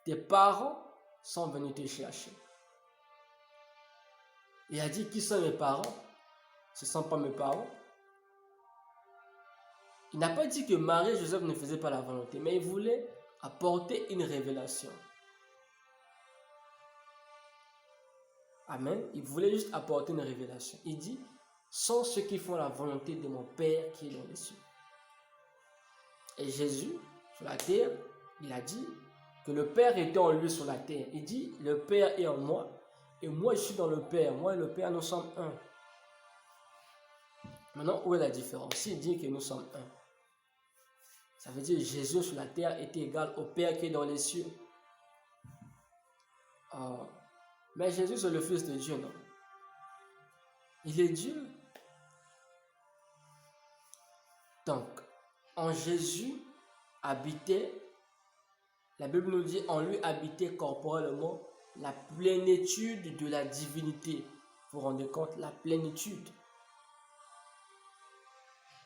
[SPEAKER 1] tes parents sont venus te chercher. Il a dit, qui sont mes parents? Ce ne sont pas mes parents. Il n'a pas dit que Marie et Joseph ne faisaient pas la volonté, mais il voulait apporter une révélation. Amen. Il voulait juste apporter une révélation. Il dit, sont ceux qui font la volonté de mon Père qui est dans les cieux. Et Jésus, sur la terre, il a dit que le Père était en lui sur la terre. Il dit, le Père est en moi, et moi je suis dans le Père. Moi et le Père, nous sommes un. Maintenant, où est la différence? S'il dit que nous sommes un, ça veut dire que Jésus sur la terre était égal au Père qui est dans les cieux. Oh. Mais Jésus, c'est le Fils de Dieu, non? Il est Dieu. Donc, en Jésus habitait, la Bible nous dit, en lui habitait corporellement la plénitude de la divinité. Vous vous rendez compte? La plénitude.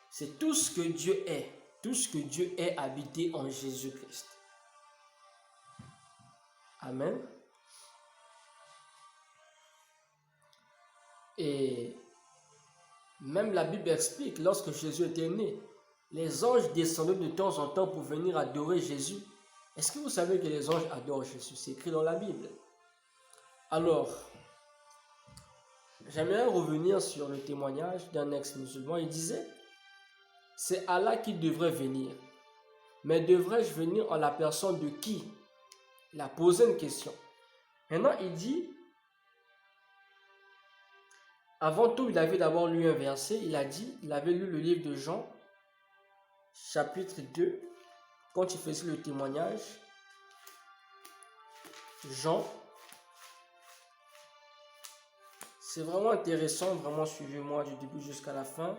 [SPEAKER 1] C'est tout ce que Dieu est. Tout ce que Dieu est habité en Jésus-Christ. Amen. Et même la Bible explique, lorsque Jésus était né, les anges descendaient de temps en temps pour venir adorer Jésus. Est-ce que vous savez que les anges adorent Jésus? C'est écrit dans la Bible. Alors, j'aimerais revenir sur le témoignage d'un ex-musulman. Il disait, c'est Allah qui devrait venir. Mais devrais-je venir en la personne de qui? Il a posé une question. Maintenant, il dit, avant tout, il avait d'abord lu un verset. Il a dit, il avait lu le livre de Jean, chapitre 2, quand il faisait le témoignage. Jean, c'est vraiment intéressant, vraiment suivez-moi du début jusqu'à la fin.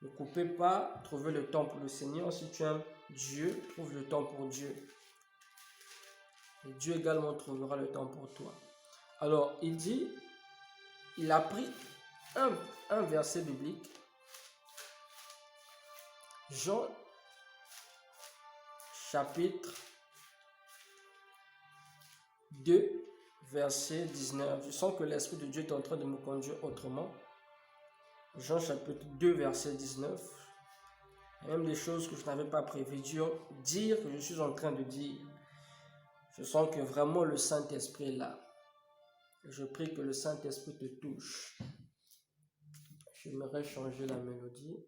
[SPEAKER 1] Ne coupez pas, trouvez le temps pour le Seigneur. Si tu aimes Dieu, trouve le temps pour Dieu. Et Dieu également trouvera le temps pour toi. Alors, il dit, il a pris un verset biblique. Jean, chapitre 2, verset 19. Je sens que l'Esprit de Dieu est en train de me conduire autrement. Jean, chapitre 2, verset 19. Il y a même des choses que je n'avais pas prévues dire que je suis en train de dire. Je sens que vraiment le Saint-Esprit est là. Je prie que le Saint-Esprit te touche. J'aimerais changer la mélodie.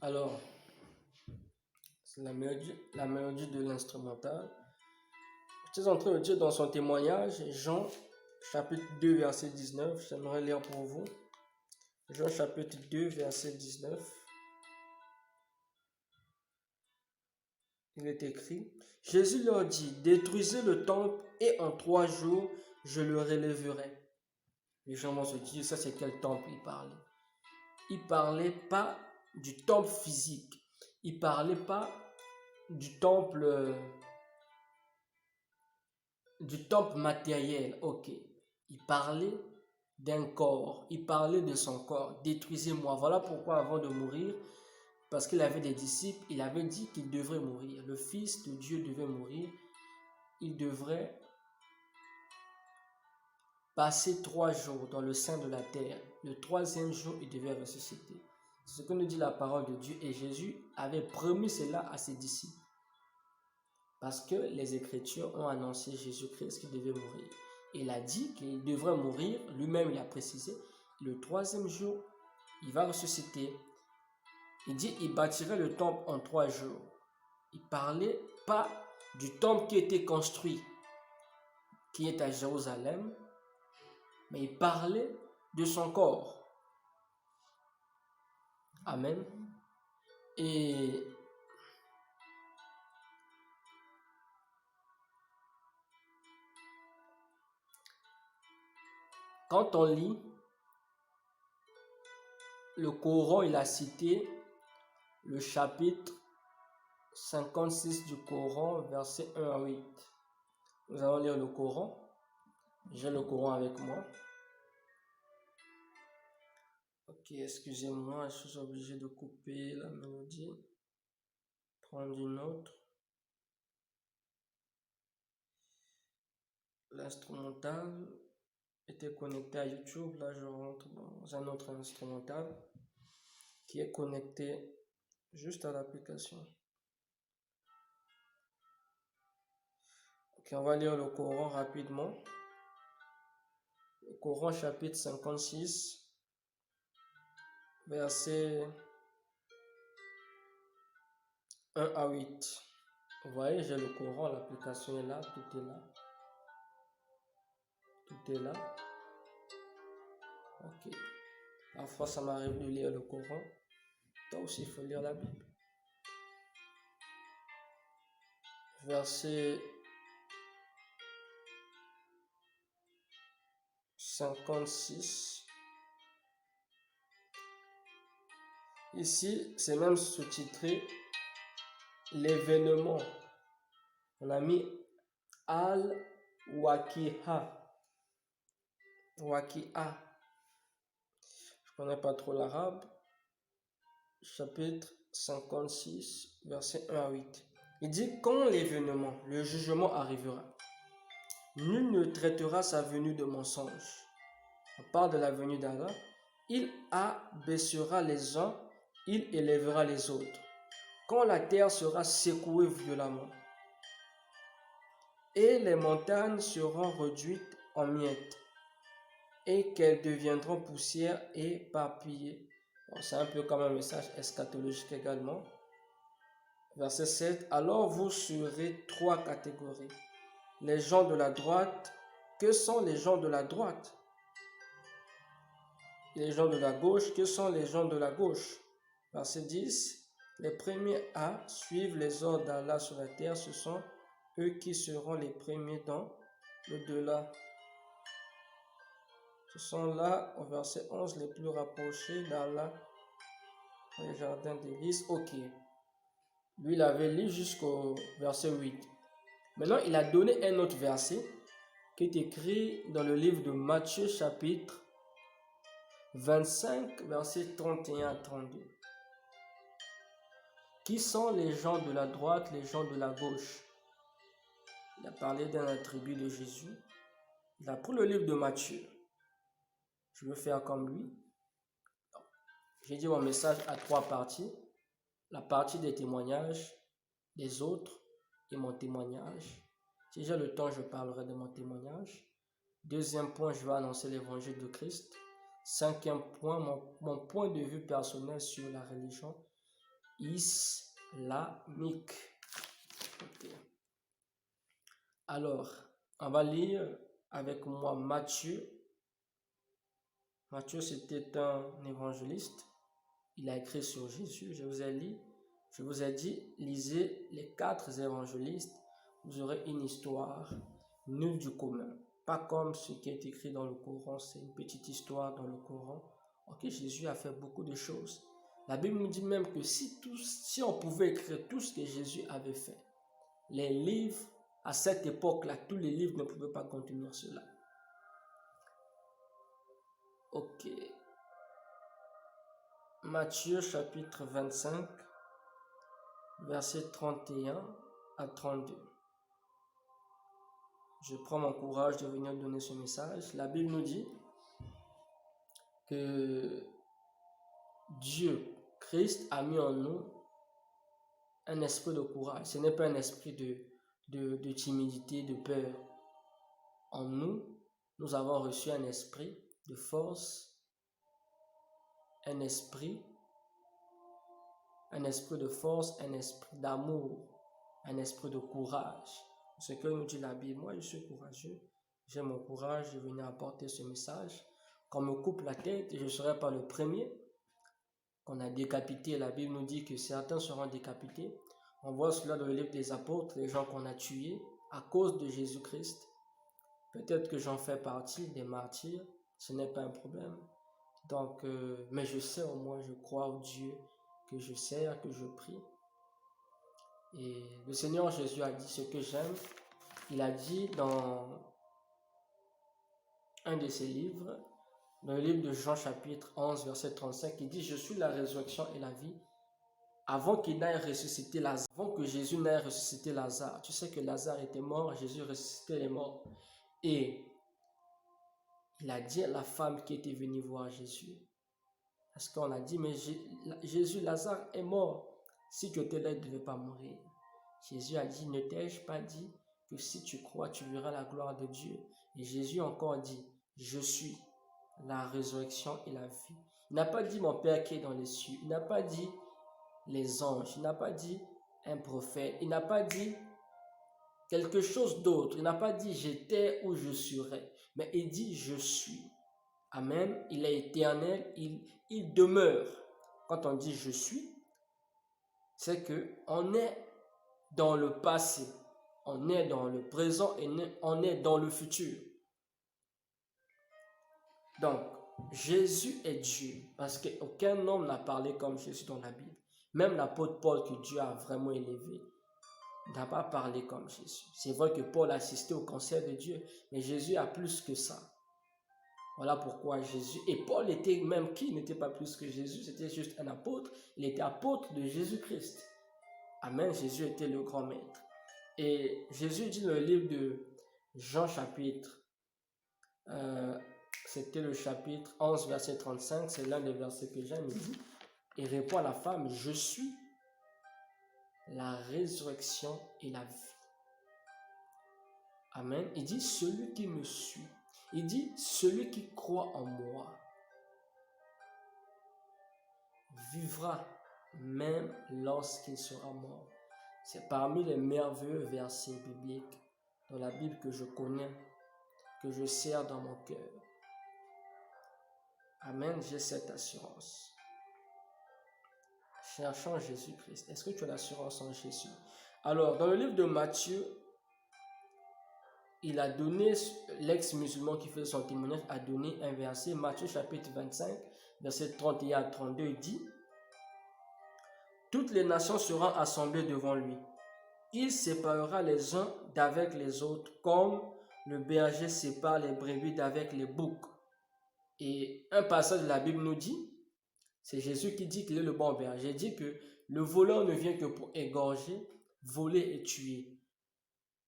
[SPEAKER 1] Alors, c'est la mélodie de l'instrumental. Je suis en train de dire dans son témoignage, Jean chapitre 2, verset 19. J'aimerais lire pour vous. Jean chapitre 2, verset 19. Il est écrit, Jésus leur dit, détruisez le temple et en 3 jours, je le relèverai. Les gens vont se dire, ça c'est quel temple il parlait? Il parlait pas du temple physique. Il parlait pas du temple matériel. Ok. Il parlait d'un corps. Il parlait de son corps. Détruisez-moi. Voilà pourquoi avant de mourir, parce qu'il avait des disciples, il avait dit qu'il devrait mourir. Le Fils de Dieu devait mourir. Il devrait passer 3 jours dans le sein de la terre. Le 3e jour, il devait ressusciter. C'est ce que nous dit la parole de Dieu. Et Jésus avait promis cela à ses disciples. Parce que les Écritures ont annoncé Jésus-Christ qui devait mourir. Il a dit qu'il devrait mourir. Lui-même, il a précisé. Le 3e jour, il va ressusciter. Il dit il bâtirait le temple en 3 jours. Il ne parlait pas du temple qui était construit, qui est à Jérusalem, mais il parlait de son corps. Amen. Et quand on lit le Coran, il a cité le chapitre 56 du Coran, versets 1 à 8. Nous allons lire le Coran. J'ai le Coran avec moi. Ok, excusez-moi, je suis obligé de couper la mélodie. Prendre une autre. L'instrumental était connecté à YouTube. Là, je rentre dans un autre instrumental qui est connecté juste à l'application. Ok, on va lire le Coran rapidement. Le Coran chapitre 56, versets 1 à 8. Vous voyez, j'ai le Coran, l'application est là, tout est là. Tout est là. Ok. Parfois, ça m'arrive de lire le Coran. Toi aussi, il faut lire la Bible. Verset 56. Ici, c'est même sous-titré l'événement. On a mis Al-Waqiha. Wakia. Je ne connais pas trop l'arabe. Chapitre 56, versets 1 à 8. Il dit, quand l'événement, le jugement arrivera, nul ne traitera sa venue de mensonge. On parle de la venue d'Allah. Il abaissera les uns, il élèvera les autres. Quand la terre sera secouée violemment, et les montagnes seront réduites en miettes, et qu'elles deviendront poussière et éparpillées. Bon, c'est un peu comme un message eschatologique également. Verset 7. Alors vous serez trois catégories. Les gens de la droite. Que sont les gens de la droite? Les gens de la gauche. Que sont les gens de la gauche? Verset 10. Les premiers à suivre les ordres d'Allah sur la terre, ce sont eux qui seront les premiers dans l'au-delà. Ce sont là, au verset 11, les plus rapprochés d'Allah, dans les jardins d'Élise. Ok. Lui, il avait lu jusqu'au verset 8. Maintenant, il a donné un autre verset qui est écrit dans le livre de Matthieu, chapitre 25, versets 31 à 32. Qui sont les gens de la droite, les gens de la gauche? Il a parlé d'un attribut de Jésus. Il a pris le livre de Matthieu. Je veux faire comme lui. J'ai dit mon message à trois parties. La partie des témoignages des autres et mon témoignage. Si j'ai le temps, je parlerai de mon témoignage. Deuxième point, je vais annoncer l'évangile de Christ. Cinquième point, mon point de vue personnel sur la religion islamique. Okay. Alors, on va lire avec moi Matthieu. Matthieu, c'était un évangéliste. Il a écrit sur Jésus. Je vous ai dit, lisez les 4 évangélistes. Vous aurez une histoire nulle du commun. Pas comme ce qui est écrit dans le Coran. C'est une petite histoire dans le Coran. Ok, Jésus a fait beaucoup de choses. La Bible nous dit même que si on pouvait écrire tout ce que Jésus avait fait, les livres, à cette époque-là, tous les livres ne pouvaient pas contenir cela. Ok. Matthieu chapitre 25, versets 31 à 32. Je prends mon courage de venir donner ce message. La Bible nous dit que Dieu, Christ, a mis en nous un esprit de courage. Ce n'est pas un esprit de timidité, de peur. En nous, nous avons reçu un esprit de force, un esprit de force, un esprit d'amour, un esprit de courage. Ce que nous dit la Bible, moi je suis courageux, j'ai mon courage de venir apporter ce message. Qu'on me coupe la tête, je ne serai pas le premier. Qu'on a décapité, la Bible nous dit que certains seront décapités. On voit cela dans le livre des apôtres, les gens qu'on a tués à cause de Jésus-Christ. Peut-être que j'en fais partie des martyrs, ce n'est pas un problème. Donc, mais je sais au moins, je crois au Dieu que je sers, que je prie. Et le Seigneur Jésus a dit ce que j'aime. Il a dit dans un de ses livres, dans le livre de Jean chapitre 11, verset 35, il dit « Je suis la résurrection et la vie ». Avant qu'il n'aille ressusciter Lazare, avant que Jésus n'aille ressusciter Lazare, tu sais que Lazare était mort, Jésus ressuscitait les morts. Et il a dit à la femme qui était venue voir Jésus, parce qu'on a dit, mais Jésus, Lazare est mort. Si tu étais là, il ne devait pas mourir. Jésus a dit, ne t'ai-je pas dit que si tu crois, tu verras la gloire de Dieu. Et Jésus encore dit, je suis la résurrection et la vie. Il n'a pas dit mon Père qui est dans les cieux. Il n'a pas dit les anges. Il n'a pas dit un prophète. Il n'a pas dit quelque chose d'autre. Il n'a pas dit j'étais ou je serai. Mais il dit je suis. Amen. Il est éternel. Il demeure. Quand on dit je suis, c'est que on est dans le passé, on est dans le présent et on est dans le futur. Donc, Jésus est Dieu, parce qu'aucun homme n'a parlé comme Jésus dans la Bible. Même l'apôtre Paul, que Dieu a vraiment élevé, n'a pas parlé comme Jésus. C'est vrai que Paul assistait au concert de Dieu, mais Jésus a plus que ça. Voilà pourquoi Jésus, et Paul était même qui n'était pas plus que Jésus, c'était juste un apôtre, il était apôtre de Jésus-Christ. Amen, Jésus était le grand maître. Et Jésus dit dans le livre de Jean chapitre, c'était le chapitre 11 verset 35, c'est l'un des versets que j'aime, il dit, il répond à la femme, je suis la résurrection et la vie. Amen. Il dit, celui qui me suit. Il dit, celui qui croit en moi vivra même lorsqu'il sera mort. C'est parmi les merveilleux versets bibliques dans la Bible que je connais, que je sers dans mon cœur. Amen, j'ai cette assurance. Cherchons Jésus-Christ. Est-ce que tu as l'assurance en Jésus? Alors, dans le livre de Matthieu, il a donné, l'ex-musulman qui fait son témoignage a donné un verset, Matthieu chapitre 25, verset 31 à 32, il dit, « Toutes les nations seront assemblées devant lui. Il séparera les uns d'avec les autres, comme le berger sépare les brebis d'avec les boucs. » Et un passage de la Bible nous dit, c'est Jésus qui dit qu'il est le bon berger. Il dit que le voleur ne vient que pour égorger, voler et tuer.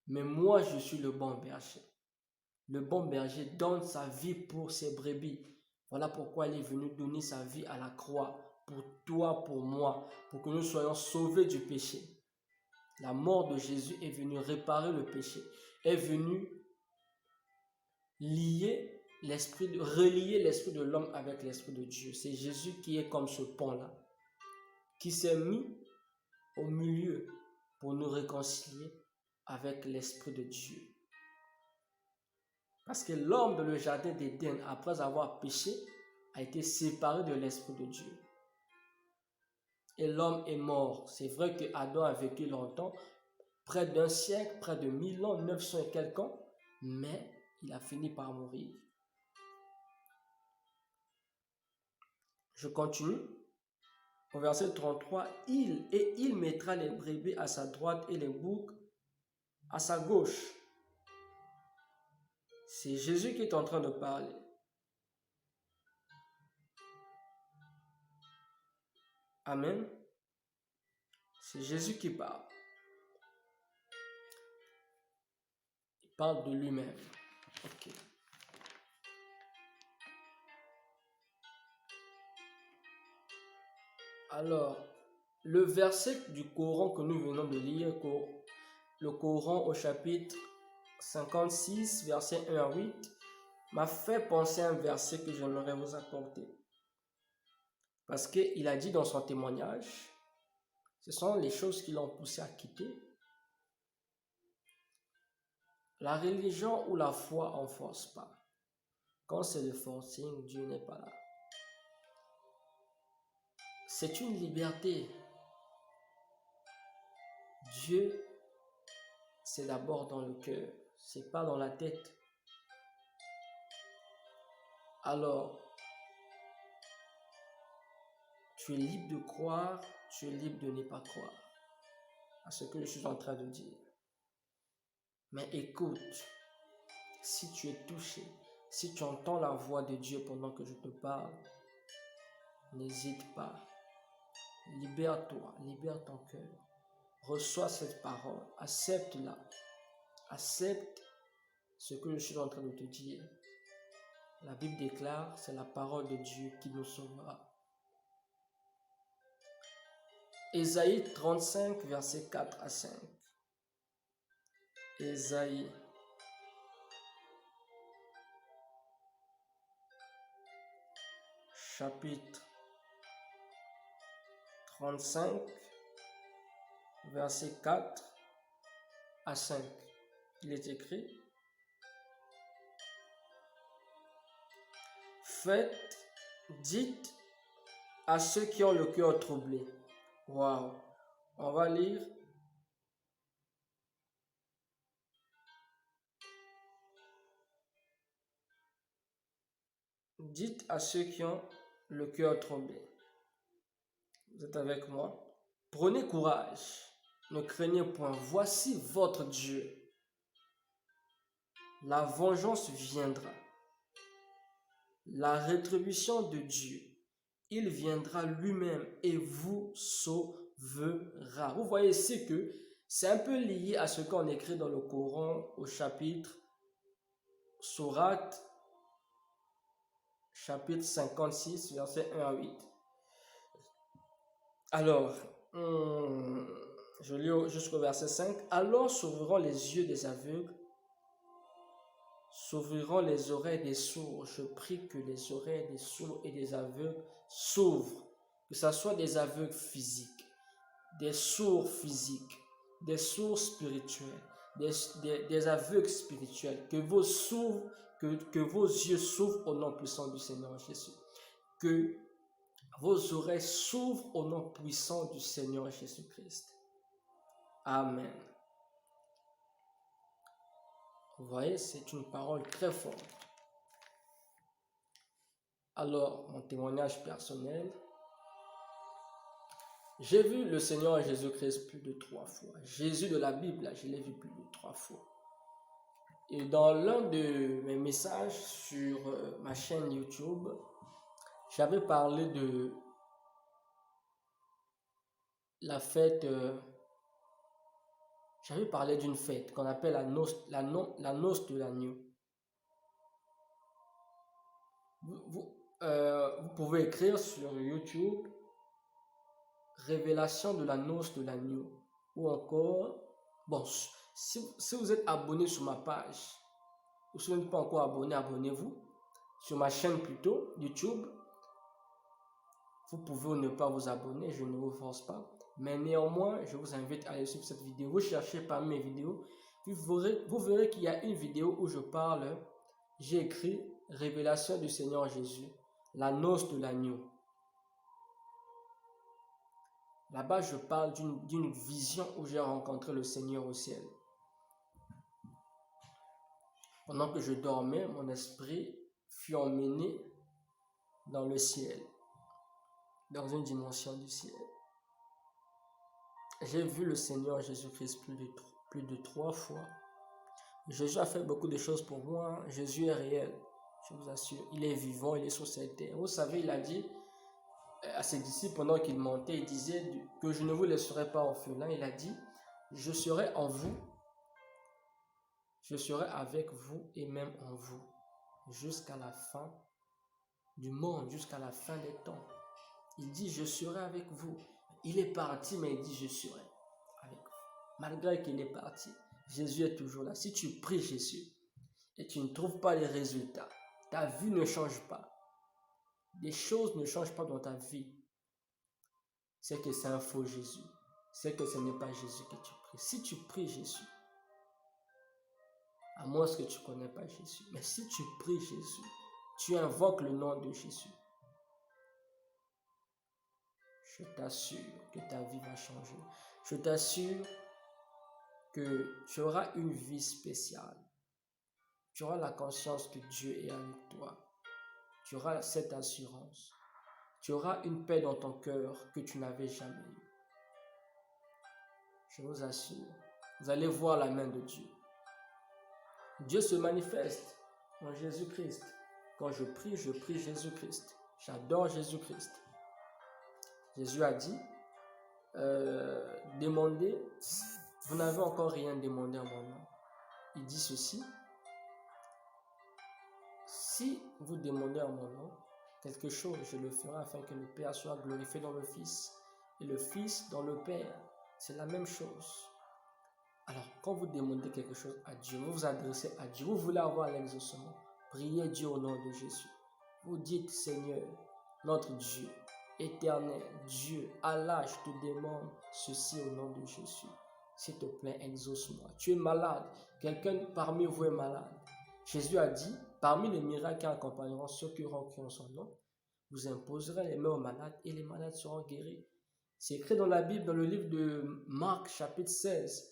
[SPEAKER 1] Mais moi, je suis le bon berger. Le bon berger donne sa vie pour ses brebis. Voilà pourquoi il est venu donner sa vie à la croix, pour toi, pour moi, pour que nous soyons sauvés du péché. La mort de Jésus est venue réparer le péché, est venue relier l'esprit de l'homme avec l'esprit de Dieu. C'est Jésus qui est comme ce pont-là, qui s'est mis au milieu pour nous réconcilier avec l'Esprit de Dieu. Parce que l'homme dans le jardin d'Éden, après avoir péché, a été séparé de l'Esprit de Dieu. Et l'homme est mort. C'est vrai que Adam a vécu longtemps, près d'un siècle, près de 1000 ans, 900 et quelques ans, mais il a fini par mourir. Je continue. Au verset 33, il mettra les brebis à sa droite et les boucs à sa gauche. C'est Jésus qui est en train de parler. Amen. C'est Jésus qui parle. Il parle de lui-même. Ok. Alors, le verset du Coran que nous venons de lire, le Coran au chapitre 56, verset 1 à 8, m'a fait penser à un verset que j'aimerais vous apporter. Parce qu'il a dit dans son témoignage, ce sont les choses qui l'ont poussé à quitter. La religion ou la foi, on ne force pas. Quand c'est le forcing, Dieu n'est pas là. C'est une liberté. Dieu, c'est d'abord dans le cœur, c'est pas dans la tête. Alors, tu es libre de croire, tu es libre de ne pas croire à ce que je suis en train de dire. Mais écoute, si tu es touché, si tu entends la voix de Dieu pendant que je te parle, n'hésite pas. Libère-toi, libère ton cœur. Reçois cette parole, accepte-la. Accepte ce que je suis en train de te dire. La Bible déclare, c'est la parole de Dieu qui nous sauvera. Ésaïe 35, versets 4 à 5. Ésaïe chapitre 35, verset 4 à 5. Il est écrit, faites, dites à ceux qui ont le cœur troublé. Waouh! On va lire. Dites à ceux qui ont le cœur troublé. Vous êtes avec moi? Prenez courage, ne craignez point, voici votre Dieu. La vengeance viendra. la rétribution de Dieu. Il viendra lui-même et vous sauvera. Vous voyez ici que c'est un peu lié à ce qu'on écrit dans le Coran au chapitre Sourate, chapitre 56, versets 1 à 8. Alors, je lis jusqu'au verset 5. Alors s'ouvriront les yeux des aveugles, s'ouvriront les oreilles des sourds. Je prie que les oreilles des sourds et des aveugles s'ouvrent, que ce soit des aveugles physiques, des sourds physiques, des sourds spirituels, des aveugles spirituels, que vos yeux s'ouvrent au nom puissant du Seigneur Jésus, que vos oreilles s'ouvrent au nom puissant du Seigneur Jésus-Christ. Amen. Vous voyez, c'est une parole très forte. Alors, mon témoignage personnel, j'ai vu le Seigneur Jésus-Christ plus de 3 fois. Jésus de la Bible, je l'ai vu plus de 3 fois. Et dans l'un de mes messages sur ma chaîne YouTube, j'avais parlé de la fête, j'avais parlé d'une fête qu'on appelle la noce de l'agneau. Vous pouvez écrire sur YouTube Révélation de la noce de l'agneau, ou encore, bon, si vous êtes abonné sur ma page, ou si vous n'êtes pas encore abonné, abonnez-vous sur ma chaîne plutôt, YouTube. Vous pouvez ou ne pas vous abonner, je ne vous force pas, mais néanmoins, je vous invite à aller suivre cette vidéo. Vous cherchez parmi mes vidéos, vous verrez qu'il y a une vidéo où je parle, j'ai écrit Révélation du Seigneur Jésus, la noce de l'agneau. Là-bas, je parle d'une vision où j'ai rencontré le Seigneur au ciel. Pendant que je dormais, mon esprit fut emmené dans le ciel, dans une dimension du ciel. J'ai vu le Seigneur Jésus-Christ plus de 3 fois. Jésus a fait beaucoup de choses pour moi. Jésus est réel, je vous assure. Il est vivant, il est sur cette terre. Vous savez, il a dit à ses disciples pendant qu'il montait, il disait que je ne vous laisserai pas orphelins. Il a dit, je serai en vous, je serai avec vous et même en vous jusqu'à la fin du monde, jusqu'à la fin des temps. Il dit, je serai avec vous. Il est parti, mais il dit, je serai avec vous. Malgré qu'il est parti, Jésus est toujours là. Si tu pries Jésus et tu ne trouves pas les résultats, ta vie ne change pas, des choses ne changent pas dans ta vie, c'est que c'est un faux Jésus. C'est que ce n'est pas Jésus que tu pries. Si tu pries Jésus, à moins que tu ne connais pas Jésus, mais si tu pries Jésus, tu invoques le nom de Jésus, je t'assure que ta vie va changer. Je t'assure que tu auras une vie spéciale. Tu auras la conscience que Dieu est avec toi. Tu auras cette assurance. Tu auras une paix dans ton cœur que tu n'avais jamais eue. Je vous assure, vous allez voir la main de Dieu. Dieu se manifeste en Jésus-Christ. Quand je prie Jésus-Christ. J'adore Jésus-Christ. Jésus a dit, demandez, vous n'avez encore rien demandé à mon nom. Il dit ceci, si vous demandez à mon nom quelque chose, je le ferai afin que le Père soit glorifié dans le Fils et le Fils dans le Père. C'est la même chose. Alors, quand vous demandez quelque chose à Dieu, vous vous adressez à Dieu, vous voulez avoir l'exaucement, priez Dieu au nom de Jésus. Vous dites, Seigneur, notre Dieu, éternel, Dieu, Allah, je te demande ceci au nom de Jésus. S'il te plaît, exauce-moi. Tu es malade. Quelqu'un parmi vous est malade. Jésus a dit, parmi les miracles qui accompagneront ceux qui auront cru en son nom, vous imposerez les mains aux malades et les malades seront guéris. C'est écrit dans la Bible, dans le livre de Marc, chapitre 16,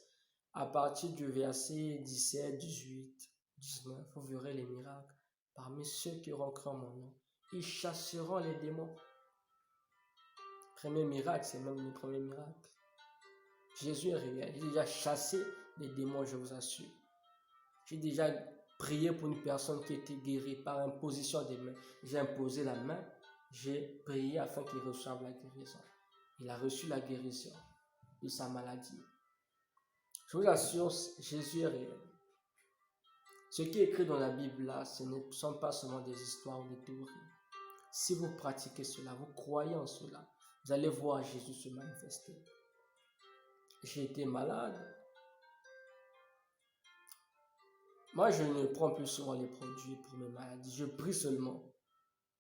[SPEAKER 1] à partir du verset 17, 18, 19, vous verrez les miracles. Parmi ceux qui auront cru en mon nom, ils chasseront les démons. Premier miracle, c'est même le premier miracle. Jésus est réel. J'ai déjà chassé les démons, je vous assure. J'ai déjà prié pour une personne qui était guérie par imposition des mains. J'ai imposé la main, j'ai prié afin qu'il reçoive la guérison. Il a reçu la guérison de sa maladie. Je vous assure, Jésus est réel. Ce qui est écrit dans la Bible là, ce ne sont pas seulement des histoires ou des théories. Si vous pratiquez cela, vous croyez en cela, vous allez voir Jésus se manifester. J'ai été malade. Moi, je ne prends plus souvent les produits pour mes maladies. Je prie seulement.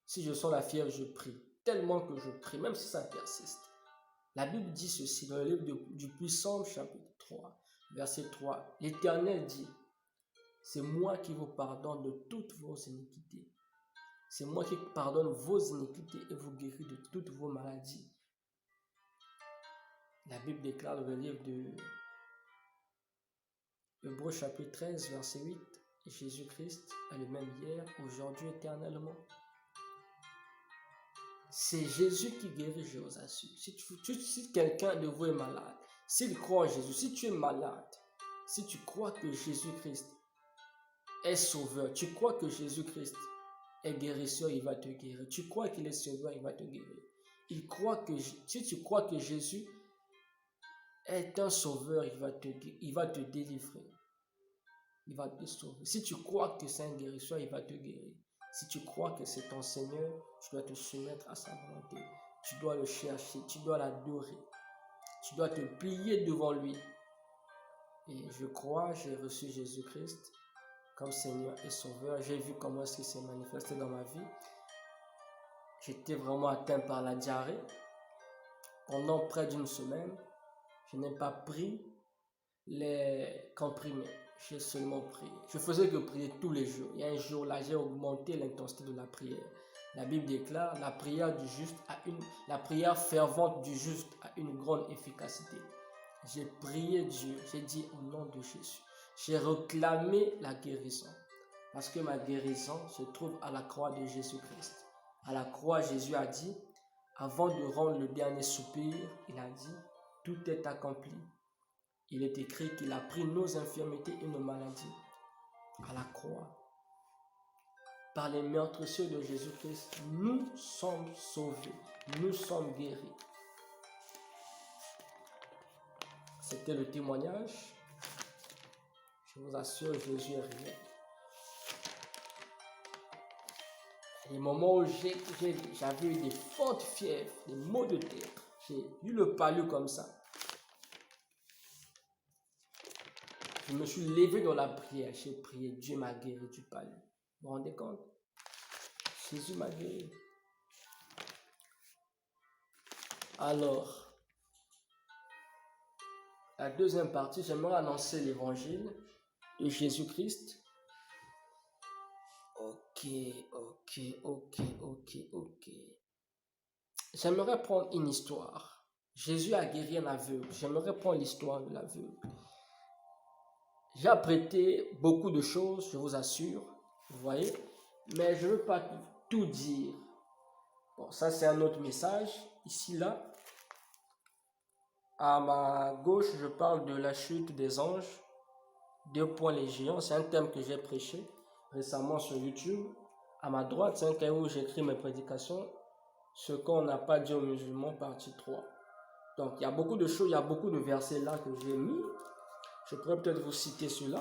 [SPEAKER 1] Si je sens la fièvre, je prie. Tellement que je prie, même si ça persiste. La Bible dit ceci dans le livre du Psaume chapitre 3, verset 3. L'Éternel dit, c'est moi qui vous pardonne de toutes vos iniquités. C'est moi qui pardonne vos iniquités et vous guéris de toutes vos maladies. La Bible déclare dans le livre de Hébreux chapitre 13, verset 8, Jésus-Christ est le même hier, aujourd'hui, éternellement. C'est Jésus qui guérit, je vous assure. Si quelqu'un de vous est malade, s'il croit en Jésus, si tu es malade, si tu crois que Jésus-Christ est sauveur, tu crois que Jésus-Christ est guérisseur, il va te guérir. Tu crois qu'il est sauveur, il va te guérir. Si tu crois que Jésus est un sauveur, il va te délivrer. Il va te sauver. Si tu crois que c'est un guérisseur, il va te guérir. Si tu crois que c'est ton Seigneur, tu dois te soumettre à sa volonté. Tu dois le chercher, tu dois l'adorer. Tu dois te plier devant lui. Et je crois, j'ai reçu Jésus-Christ comme Seigneur et Sauveur. J'ai vu comment est-ce qu'il s'est manifesté dans ma vie. J'étais vraiment atteint par la diarrhée. Pendant près d'une semaine, je n'ai pas pris les comprimés. J'ai seulement prié. Je faisais que prier tous les jours. Il y a un jour là, j'ai augmenté l'intensité de la prière. La Bible déclare la prière fervente du juste a une grande efficacité. J'ai prié Dieu. J'ai dit au nom de Jésus. J'ai réclamé la guérison. Parce que ma guérison se trouve à la croix de Jésus-Christ. À la croix, Jésus a dit, avant de rendre le dernier soupir, il a dit, tout est accompli. Il est écrit qu'il a pris nos infirmités et nos maladies à la croix. Par les meurtrissures de Jésus-Christ, nous sommes sauvés, nous sommes guéris. C'était le témoignage. Je vous assure, Jésus est réel. Les moments où j'avais eu des fortes fièvres, des maux de tête, j'ai eu le palu comme ça. Je me suis levé dans la prière, j'ai prié, Dieu m'a guéri du palu. Vous vous rendez compte? Jésus m'a guéri. Alors, la deuxième partie, j'aimerais annoncer l'évangile de Jésus-Christ. Ok. J'aimerais prendre une histoire. Jésus a guéri un aveugle. J'aimerais prendre l'histoire de l'aveugle. J'ai apprêté beaucoup de choses, je vous assure, vous voyez, mais je ne veux pas tout dire. Bon, ça c'est un autre message. Ici, là, à ma gauche, je parle de la chute des anges, 2 points les géants. C'est un thème que j'ai prêché récemment sur YouTube. À ma droite, c'est un cahier où j'écris mes prédications, ce qu'on n'a pas dit aux musulmans, partie 3. Donc, il y a beaucoup de choses, il y a beaucoup de versets là que j'ai mis. Je pourrais peut-être vous citer cela.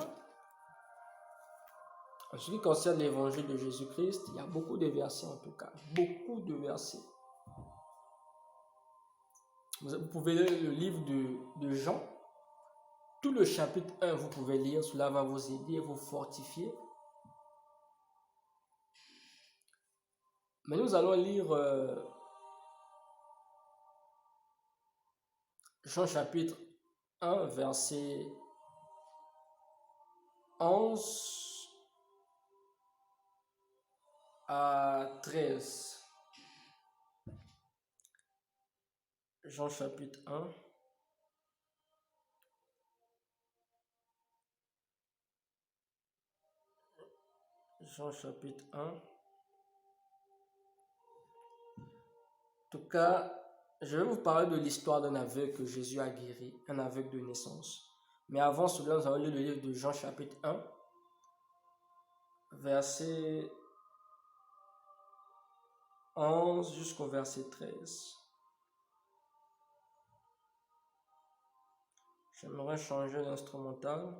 [SPEAKER 1] En ce qui concerne l'évangile de Jésus-Christ, il y a beaucoup de versets en tout cas. Beaucoup de versets. Vous pouvez lire le livre de Jean. Tout le chapitre 1, vous pouvez lire. Cela va vous aider, vous fortifier. Mais nous allons lire Jean chapitre 1, verset 11 à 13. Jean chapitre 1. Jean chapitre 1. En tout cas, je vais vous parler de l'histoire d'un aveugle que Jésus a guéri, un aveugle de naissance. Mais avant cela, nous allons lire le livre de Jean chapitre 1. verset 11 jusqu'au verset 13. J'aimerais changer l'instrumental.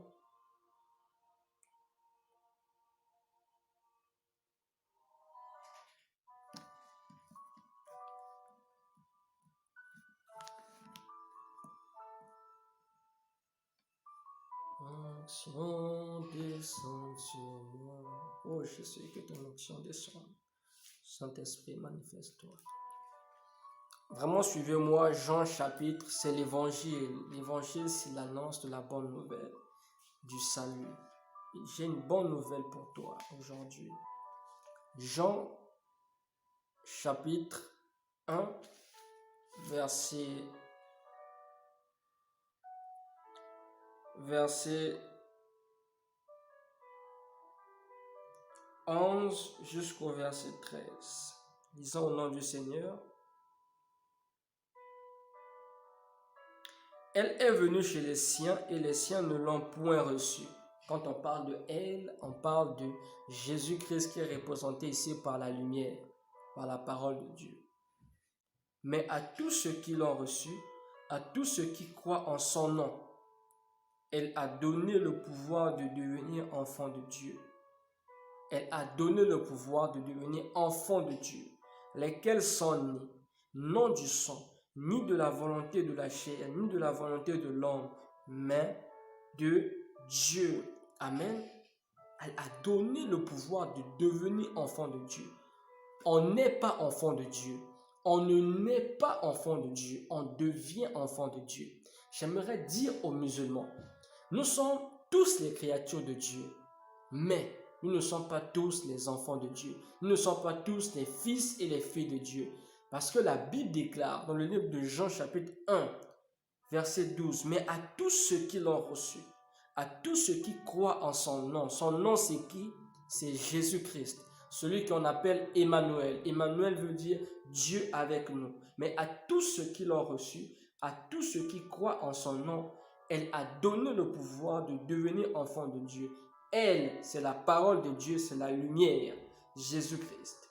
[SPEAKER 1] Onction descend sur moi. Oh Jésus, que ton onction descende. Saint-Esprit, manifeste-toi. Vraiment, suivez-moi, Jean chapitre, c'est l'évangile. L'évangile, c'est l'annonce de la bonne nouvelle, du salut. J'ai une bonne nouvelle pour toi aujourd'hui. Jean chapitre 1, verset 11 jusqu'au verset 13. Lisons au nom du Seigneur. Elle est venue chez les siens et les siens ne l'ont point reçue. Quand on parle de elle, on parle de Jésus-Christ qui est représenté ici par la lumière, par la parole de Dieu. Mais à tous ceux qui l'ont reçu, à tous ceux qui croient en son nom, elle a donné le pouvoir de devenir enfants de Dieu. Elle a donné le pouvoir de devenir enfants de Dieu, lesquels sont nés, non du sang, ni de la volonté de la chair, ni de la volonté de l'homme, mais de Dieu. Amen. Elle a donné le pouvoir de devenir enfant de Dieu. On n'est pas enfant de Dieu. On ne naît pas enfant de Dieu. On devient enfant de Dieu. J'aimerais dire aux musulmans, nous sommes tous les créatures de Dieu, mais nous ne sommes pas tous les enfants de Dieu. Nous ne sommes pas tous les fils et les filles de Dieu. Parce que la Bible déclare dans le livre de Jean chapitre 1, verset 12, « Mais à tous ceux qui l'ont reçu, à tous ceux qui croient en son nom c'est qui? C'est Jésus-Christ, celui qu'on appelle Emmanuel. Emmanuel veut dire Dieu avec nous. Mais à tous ceux qui l'ont reçu, à tous ceux qui croient en son nom, elle a donné le pouvoir de devenir enfant de Dieu. Elle, c'est la parole de Dieu, c'est la lumière, Jésus-Christ.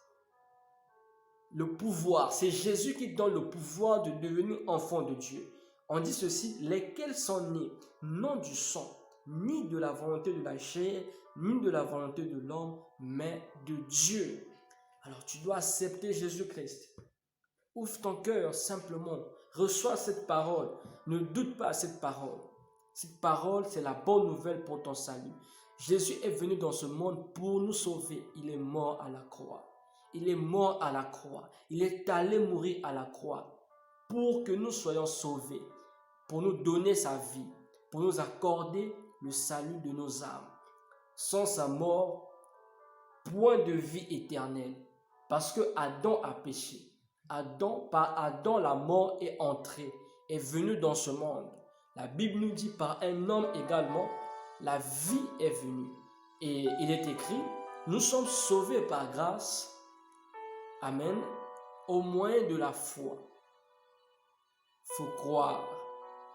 [SPEAKER 1] Le pouvoir, c'est Jésus qui donne le pouvoir de devenir enfant de Dieu. On dit ceci, lesquels sont nés, non du sang, ni de la volonté de la chair, ni de la volonté de l'homme, mais de Dieu. Alors tu dois accepter Jésus-Christ. Ouvre ton cœur simplement, reçois cette parole, ne doute pas à cette parole. Cette parole, c'est la bonne nouvelle pour ton salut. Jésus est venu dans ce monde pour nous sauver. Il est mort à la croix. Il est mort à la croix. Il est allé mourir à la croix pour que nous soyons sauvés, pour nous donner sa vie, pour nous accorder le salut de nos âmes. Sans sa mort, point de vie éternelle. Parce que Adam a péché. Par Adam, la mort est entrée, est venue dans ce monde. La Bible nous dit par un homme également, la vie est venue. Et il est écrit, nous sommes sauvés par grâce, amen, au moyen de la foi. Il faut croire.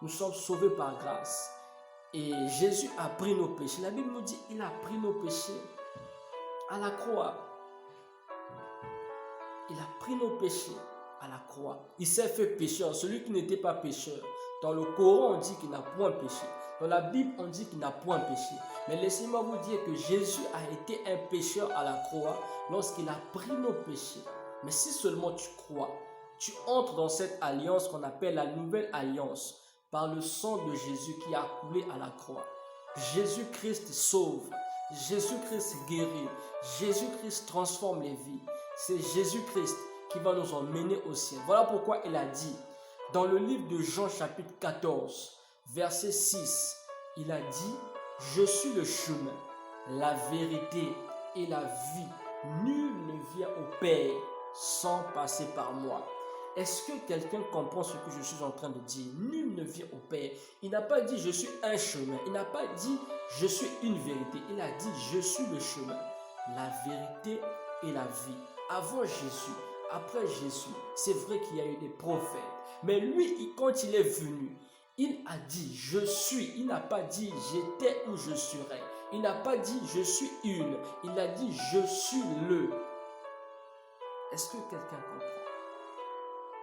[SPEAKER 1] Nous sommes sauvés par grâce. Et Jésus a pris nos péchés. La Bible nous dit, il a pris nos péchés à la croix. Il a pris nos péchés à la croix. Il s'est fait pécheur, celui qui n'était pas pécheur. Dans le Coran, on dit qu'il n'a point péché. Dans la Bible, on dit qu'il n'a point péché. Mais laissez-moi vous dire que Jésus a été un pécheur à la croix lorsqu'il a pris nos péchés. Mais si seulement tu crois, tu entres dans cette alliance qu'on appelle la nouvelle alliance par le sang de Jésus qui a coulé à la croix. Jésus-Christ sauve. Jésus-Christ guérit. Jésus-Christ transforme les vies. C'est Jésus-Christ qui va nous emmener au ciel. Voilà pourquoi il a dit dans le livre de Jean chapitre 14, verset 6, il a dit, « Je suis le chemin, la vérité et la vie. Nul ne vient au Père sans passer par moi. » Est-ce que quelqu'un comprend ce que je suis en train de dire? Nul ne vient au Père. Il n'a pas dit, « Je suis un chemin. » Il n'a pas dit, « Je suis une vérité. » Il a dit, « Je suis le chemin, la vérité et la vie. » Avant Jésus, après Jésus, c'est vrai qu'il y a eu des prophètes. Mais lui, quand il est venu, Il a dit je suis. Il n'a pas dit j'étais ou je serai. Il n'a pas dit je suis une. Il a dit je suis le. Est-ce que quelqu'un comprend?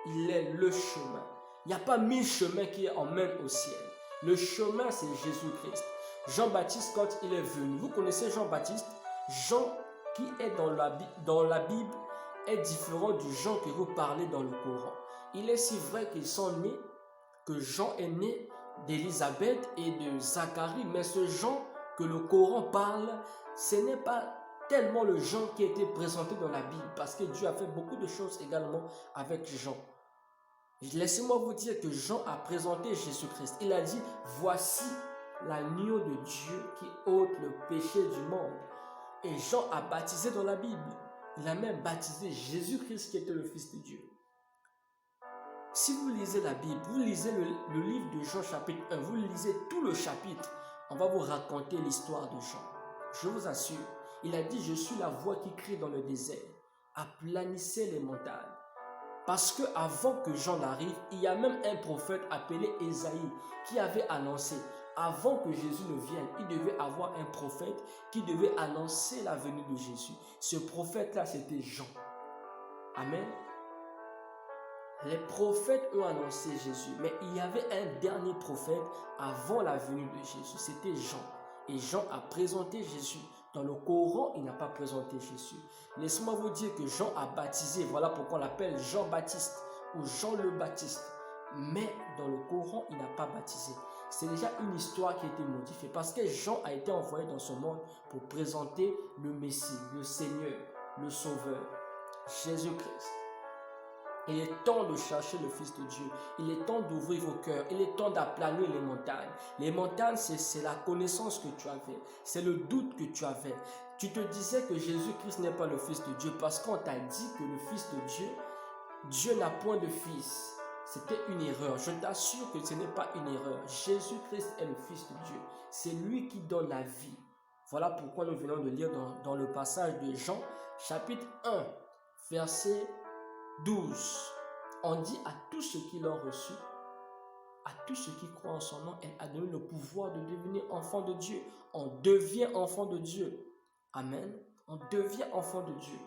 [SPEAKER 1] Il est le chemin. Il n'y a pas 1000 chemins qui emmènent au ciel. Le chemin, c'est Jésus-Christ. Jean-Baptiste, quand il est venu, vous connaissez Jean-Baptiste? Jean qui est dans la Bible est différent du Jean que vous parlez dans le Coran. Il est si vrai qu'ils sont nés, que Jean est né d'Élisabeth et de Zacharie, mais ce Jean que le Coran parle, ce n'est pas tellement le Jean qui a été présenté dans la Bible, parce que Dieu a fait beaucoup de choses également avec Jean. Laissez-moi vous dire que Jean a présenté Jésus-Christ. Il a dit, voici l'agneau de Dieu qui ôte le péché du monde. Et Jean a baptisé dans la Bible. Il a même baptisé Jésus-Christ qui était le Fils de Dieu. Si vous lisez la Bible, vous lisez le livre de Jean chapitre 1, vous lisez tout le chapitre, on va vous raconter l'histoire de Jean. Je vous assure, il a dit, je suis la voix qui crie dans le désert, aplanissez les montagnes. Parce qu'avant que Jean n'arrive, il y a même un prophète appelé Ésaïe qui avait annoncé, avant que Jésus ne vienne, il devait avoir un prophète qui devait annoncer la venue de Jésus. Ce prophète-là, c'était Jean. Amen. Les prophètes ont annoncé Jésus, mais il y avait un dernier prophète avant la venue de Jésus, c'était Jean. Et Jean a présenté Jésus. Dans le Coran, il n'a pas présenté Jésus. Laissez-moi vous dire que Jean a baptisé, voilà pourquoi on l'appelle Jean-Baptiste ou Jean le Baptiste. Mais dans le Coran, il n'a pas baptisé. C'est déjà une histoire qui a été modifiée parce que Jean a été envoyé dans ce monde pour présenter le Messie, le Seigneur, le Sauveur, Jésus-Christ. Il est temps de chercher le Fils de Dieu. Il est temps d'ouvrir vos cœurs. Il est temps d'aplanir les montagnes. Les montagnes, c'est la connaissance que tu avais. C'est le doute que tu avais. Tu te disais que Jésus-Christ n'est pas le Fils de Dieu parce qu'on t'a dit que le Fils de Dieu, Dieu n'a point de fils. C'était une erreur. Je t'assure que ce n'est pas une erreur. Jésus-Christ est le Fils de Dieu. C'est lui qui donne la vie. Voilà pourquoi nous venons de lire dans le passage de Jean, chapitre 1, verset 12, on dit à tous ceux qui l'ont reçu, à tous ceux qui croient en son nom, elle a donné le pouvoir de devenir enfant de Dieu. On devient enfant de Dieu. Amen. On devient enfant de Dieu.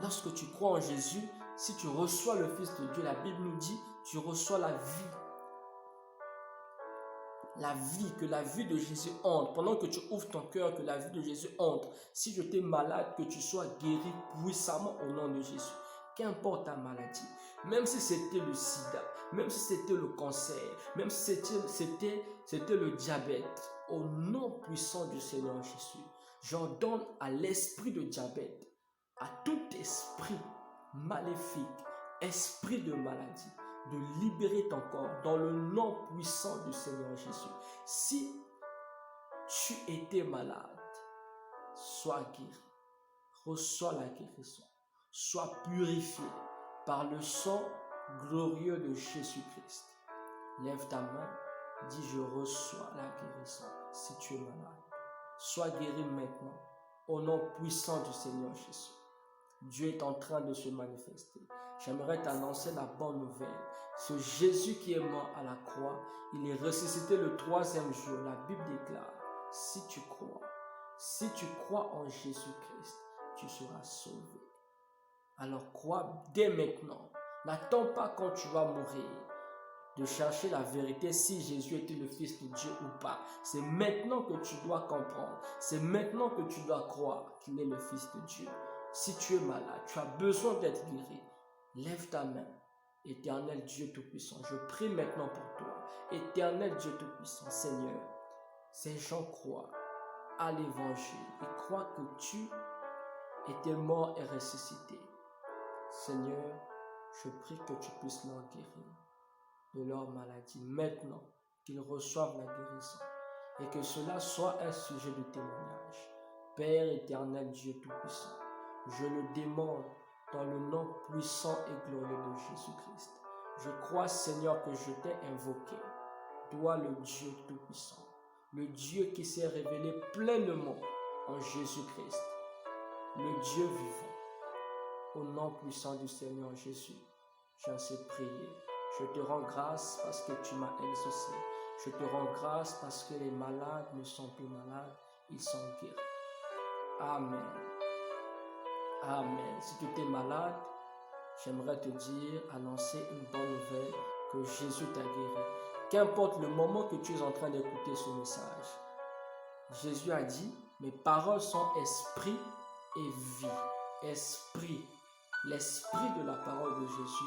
[SPEAKER 1] Lorsque tu crois en Jésus, si tu reçois le Fils de Dieu, la Bible nous dit, tu reçois la vie. La vie, que la vie de Jésus entre. Pendant que tu ouvres ton cœur, que la vie de Jésus entre. Si je t'ai malade, que tu sois guéri puissamment au nom de Jésus. Qu'importe ta maladie, même si c'était le sida, même si c'était le cancer, même si c'était le diabète, au nom puissant du Seigneur Jésus, j'ordonne à l'esprit de diabète, à tout esprit maléfique, esprit de maladie, de libérer ton corps dans le nom puissant du Seigneur Jésus. Si tu étais malade, sois guéri, reçois la guérison. Sois purifié par le sang glorieux de Jésus-Christ. Lève ta main, dis je reçois la guérison si tu es malade. Sois guéri maintenant au nom puissant du Seigneur Jésus. Dieu est en train de se manifester. J'aimerais t'annoncer la bonne nouvelle. Ce Jésus qui est mort à la croix, il est ressuscité le 3e jour. La Bible déclare, si tu crois en Jésus-Christ, tu seras sauvé. Alors crois dès maintenant. N'attends pas quand tu vas mourir de chercher la vérité si Jésus était le Fils de Dieu ou pas. C'est maintenant que tu dois comprendre. C'est maintenant que tu dois croire qu'il est le Fils de Dieu. Si tu es malade, tu as besoin d'être guéri. Lève ta main. Éternel Dieu Tout-Puissant, je prie maintenant pour toi. Éternel Dieu Tout-Puissant, Seigneur, ces gens croient à l'évangile. Ils croient que tu étais mort et ressuscité. Seigneur, je prie que tu puisses leur guérir de leur maladie maintenant, qu'ils reçoivent la guérison et que cela soit un sujet de témoignage. Père éternel, Dieu Tout-Puissant, je le demande dans le nom puissant et glorieux de Jésus-Christ. Je crois, Seigneur, que je t'ai invoqué, toi le Dieu Tout-Puissant, le Dieu qui s'est révélé pleinement en Jésus-Christ, le Dieu vivant. Au nom puissant du Seigneur Jésus, j'en sais prier. Je te rends grâce parce que tu m'as exaucé. Je te rends grâce parce que les malades ne sont plus malades, ils sont guéris. Amen. Amen. Si tu étais malade, j'aimerais te dire, annoncer une bonne nouvelle, que Jésus t'a guéri. Qu'importe le moment que tu es en train d'écouter ce message, Jésus a dit, mes paroles sont esprit et vie. Esprit. L'esprit de la parole de Jésus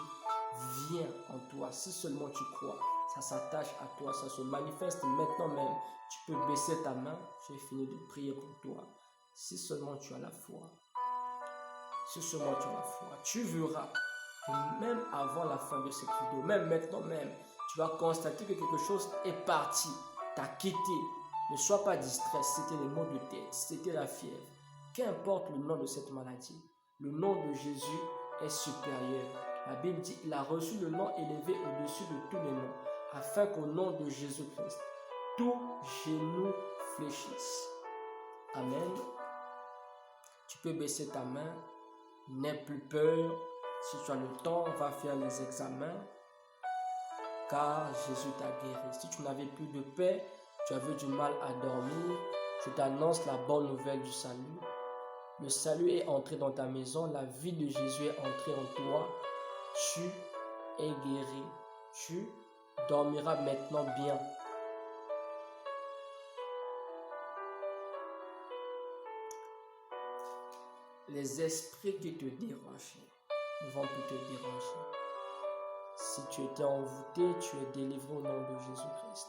[SPEAKER 1] vient en toi. Si seulement tu crois, ça s'attache à toi, ça se manifeste maintenant même. Tu peux baisser ta main. J'ai fini de prier pour toi. Si seulement tu as la foi. Si seulement tu as la foi. Tu verras que même avant la fin de cette vidéo, même maintenant même, tu vas constater que quelque chose est parti, t'a quitté. Ne sois pas distrait, c'était les maux de tête, c'était la fièvre. Qu'importe le nom de cette maladie, le nom de Jésus est supérieur. La Bible dit, il a reçu le nom élevé au-dessus de tous les noms, afin qu'au nom de Jésus-Christ, tout genou fléchisse. Amen. Tu peux baisser ta main, n'aie plus peur. Si tu as le temps, va faire les examens, car Jésus t'a guéri. Si tu n'avais plus de paix, tu avais du mal à dormir, je t'annonce la bonne nouvelle du salut. Le salut est entré dans ta maison, la vie de Jésus est entrée en toi. Tu es guéri. Tu dormiras maintenant bien. Les esprits qui te dérangeaient ne vont plus te déranger. Si tu étais envoûté, tu es délivré au nom de Jésus-Christ.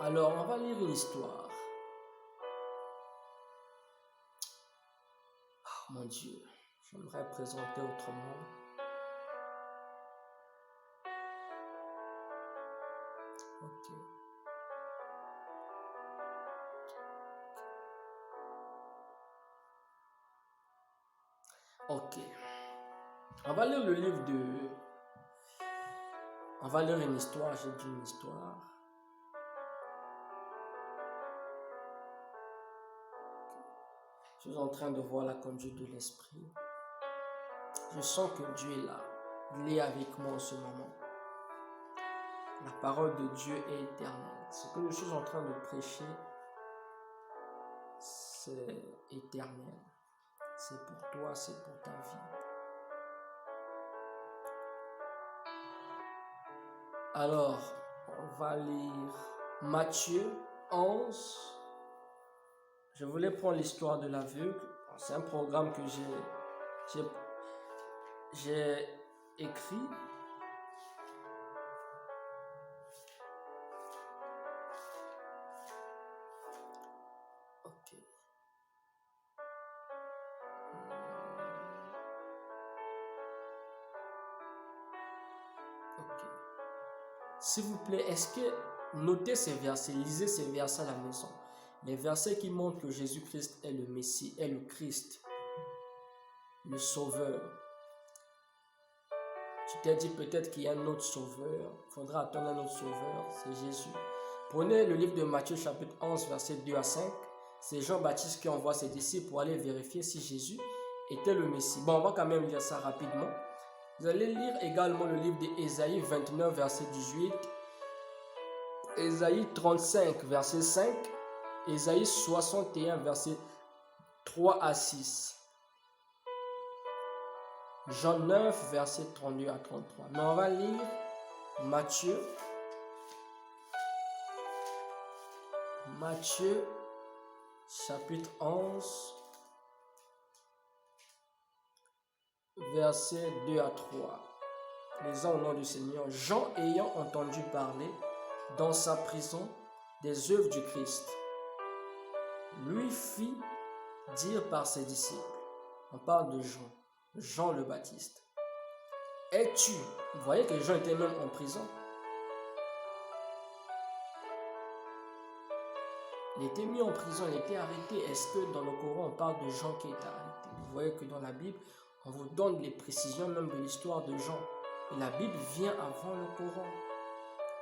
[SPEAKER 1] Alors, on va lire une histoire. Oh mon Dieu, j'aimerais présenter autrement. Ok. Ok. On va lire le livre de... On va lire une histoire, j'ai dit une histoire. Je suis en train de voir la conduite de l'esprit. Je sens que Dieu est là. Il est avec moi en ce moment. La parole de Dieu est éternelle. Ce que je suis en train de prêcher, c'est éternel. C'est pour toi, c'est pour ta vie. Alors, on va lire Matthieu 11. Je voulais prendre l'histoire de l'aveugle. C'est un programme que j'ai écrit. Ok. Ok. S'il vous plaît, est-ce que notez ces versets, lisez ces versets à la maison. Les versets qui montrent que Jésus-Christ est le Messie, est le Christ, le Sauveur. Tu t'es dit peut-être qu'il y a un autre Sauveur. Il faudra attendre un autre Sauveur, c'est Jésus. Prenez le livre de Matthieu chapitre 11, versets 2 à 5. C'est Jean-Baptiste qui envoie ses disciples pour aller vérifier si Jésus était le Messie. Bon, on va quand même lire ça rapidement. Vous allez lire également le livre d'Ésaïe 29, verset 18. Ésaïe 35, verset 5. Ésaïe 61, verset 3 à 6. Jean 9, verset 32 à 33. Mais on va lire Matthieu. Matthieu, chapitre 11, verset 2 à 3. Lisons au nom du Seigneur. Jean ayant entendu parler dans sa prison des œuvres du Christ, lui fit dire par ses disciples, on parle de Jean, Jean le Baptiste, es-tu, vous voyez que Jean était même en prison, il était mis en prison, il était arrêté. Est-ce que dans le Coran on parle de Jean qui est arrêté? Vous voyez que dans la Bible on vous donne les précisions même de l'histoire de Jean, et la Bible vient avant le Coran.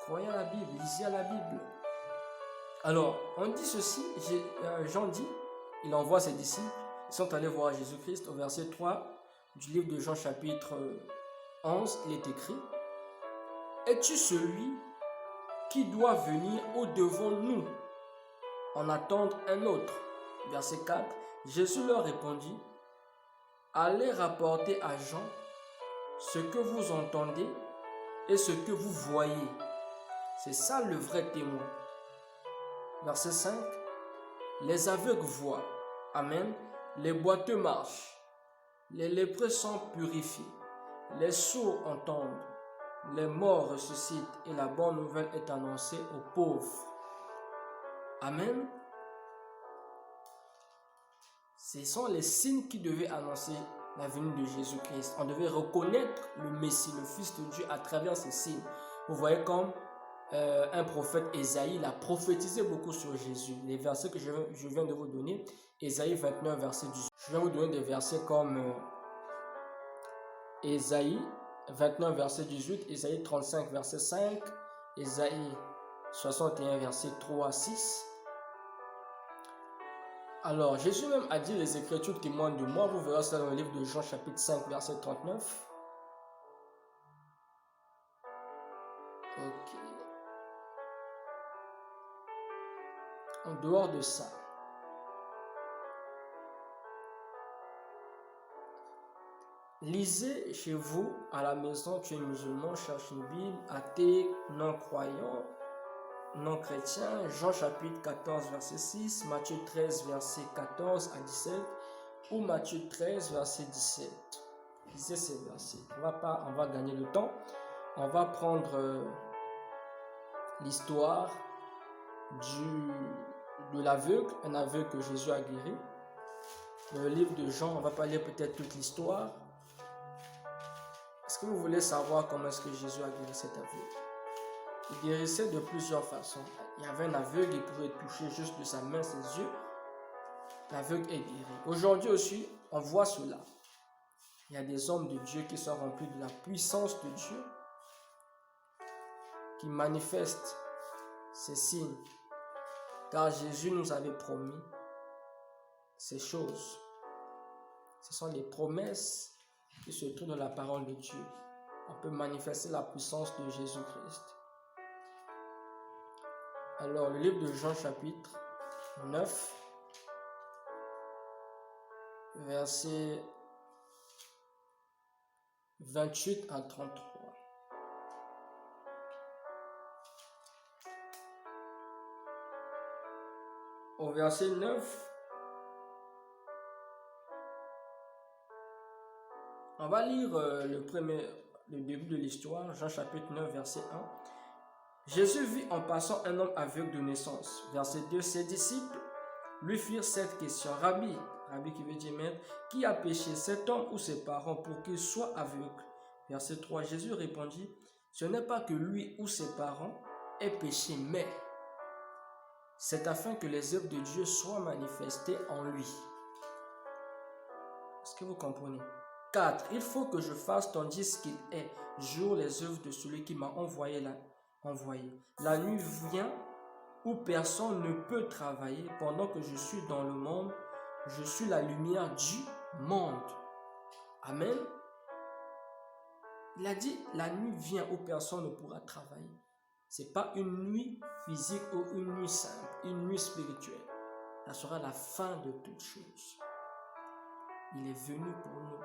[SPEAKER 1] Croyez à la Bible, lisez à la Bible. Alors, on dit ceci, Jean dit, il envoie ses disciples, ils sont allés voir Jésus-Christ au verset 3. du livre de Jean chapitre 11, il est écrit: es-tu celui qui doit venir ou devons-nous en attendre un autre? Verset 4, Jésus leur répondit: allez rapporter à Jean ce que vous entendez et ce que vous voyez. C'est ça le vrai témoin. Verset 5, les aveugles voient. Amen. Les boiteux marchent. Les lépreux sont purifiés. Les sourds entendent. Les morts ressuscitent et la bonne nouvelle est annoncée aux pauvres. Amen. Ce sont les signes qui devaient annoncer la venue de Jésus-Christ. On devait reconnaître le Messie, le Fils de Dieu, à travers ces signes. Vous voyez comme un prophète Ésaïe, il a prophétisé beaucoup sur Jésus. Les versets que je viens de vous donner, Ésaïe 29, verset 18. Je vais vous donner des versets comme Ésaïe 29, verset 18, Ésaïe 35, verset 5, Ésaïe 61, verset 3 à 6. Alors, Jésus même a dit: les Écritures témoignent de moi. Vous verrez ça dans le livre de Jean, chapitre 5, verset 39. Ok. En dehors de ça, lisez chez vous, à la maison, tu es musulman, cherche une Bible, athée, non-croyant, non-chrétien, Jean chapitre 14, verset 6, Matthieu 13, verset 14 à 17, ou Matthieu 13, verset 17. Lisez ces versets. On va gagner le temps. On va prendre l'histoire de l'aveugle, un aveugle que Jésus a guéri. Dans le livre de Jean, on ne va pas lire peut-être toute l'histoire. Est-ce que vous voulez savoir comment est-ce que Jésus a guéri cet aveugle? Il guérissait de plusieurs façons. Il y avait un aveugle, il pouvait toucher juste de sa main ses yeux. L'aveugle est guéri. Aujourd'hui aussi, on voit cela. Il y a des hommes de Dieu qui sont remplis de la puissance de Dieu, qui manifestent ces signes. Car Jésus nous avait promis ces choses. Ce sont les promesses qui se trouvent dans la parole de Dieu. On peut manifester la puissance de Jésus-Christ. Alors, le livre de Jean chapitre 9, versets 28 à 33. Au verset 9, on va lire le début de l'histoire, Jean chapitre 9, verset 1. Jésus vit en passant un homme aveugle de naissance. Verset 2, ses disciples lui firent cette question: Rabbi, Rabbi qui veut dire maître, qui a péché, cet homme ou ses parents, pour qu'il soit aveugle? Verset 3, Jésus répondit: ce n'est pas que lui ou ses parents aient péché, mais c'est afin que les œuvres de Dieu soient manifestées en lui. Est-ce que vous comprenez? 4. Il faut que je fasse tandis qu'il est jour les œuvres de celui qui m'a envoyé. La nuit vient où personne ne peut travailler. Pendant que je suis dans le monde, je suis la lumière du monde. Amen. Il a dit, la nuit vient où personne ne pourra travailler. Ce n'est pas une nuit physique ou une nuit simple, une nuit spirituelle. Ça sera la fin de toutes choses. Il est venu pour nous.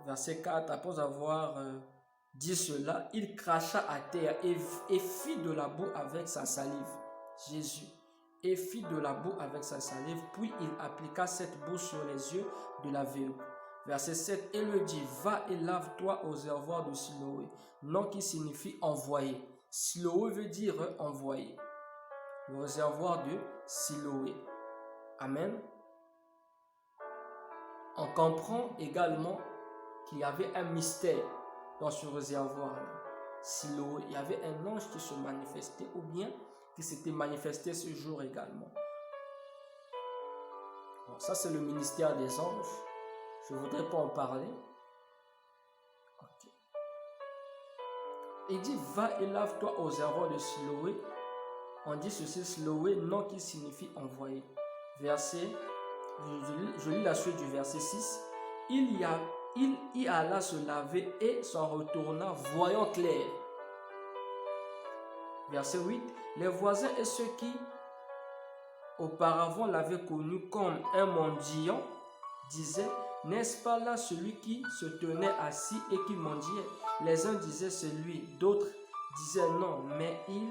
[SPEAKER 1] Verset 4, après avoir dit cela, il cracha à terre et fit de la boue avec sa salive. Jésus. Et fit de la boue avec sa salive, puis il appliqua cette boue sur les yeux de l'aveugle. Verset 7, et lui dit: va et lave-toi au réservoir de Siloé, nom qui signifie envoyé. Siloé veut dire envoyé. Le réservoir de Siloé. Amen. On comprend également qu'il y avait un mystère dans ce réservoir-là. Siloé, il y avait un ange qui se manifestait, ou bien qui s'était manifesté ce jour également. Bon, ça, c'est le ministère des anges. Je ne voudrais pas en parler. Okay. Il dit: va et lave-toi au réservoir de Siloé. On dit ceci, Siloé, nom qui signifie envoyé. je lis la suite du verset 6. Il y alla se laver et s'en retourna, voyant clair. Verset 8. Les voisins et ceux qui auparavant l'avaient connu comme un mendiant disaient: n'est-ce pas là celui qui se tenait assis et qui mendiait? Les uns disaient: c'est lui. D'autres disaient: non, mais il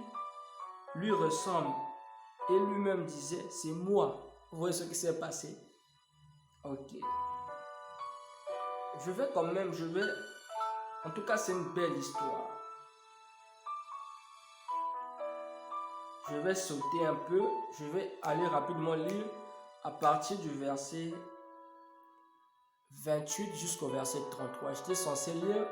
[SPEAKER 1] lui ressemble. Et lui-même disait: c'est moi. Vous voyez ce qui s'est passé? Ok. En tout cas, c'est une belle histoire. Je vais sauter un peu. Je vais aller rapidement lire à partir du verset 28 jusqu'au verset 33. J'étais censé lire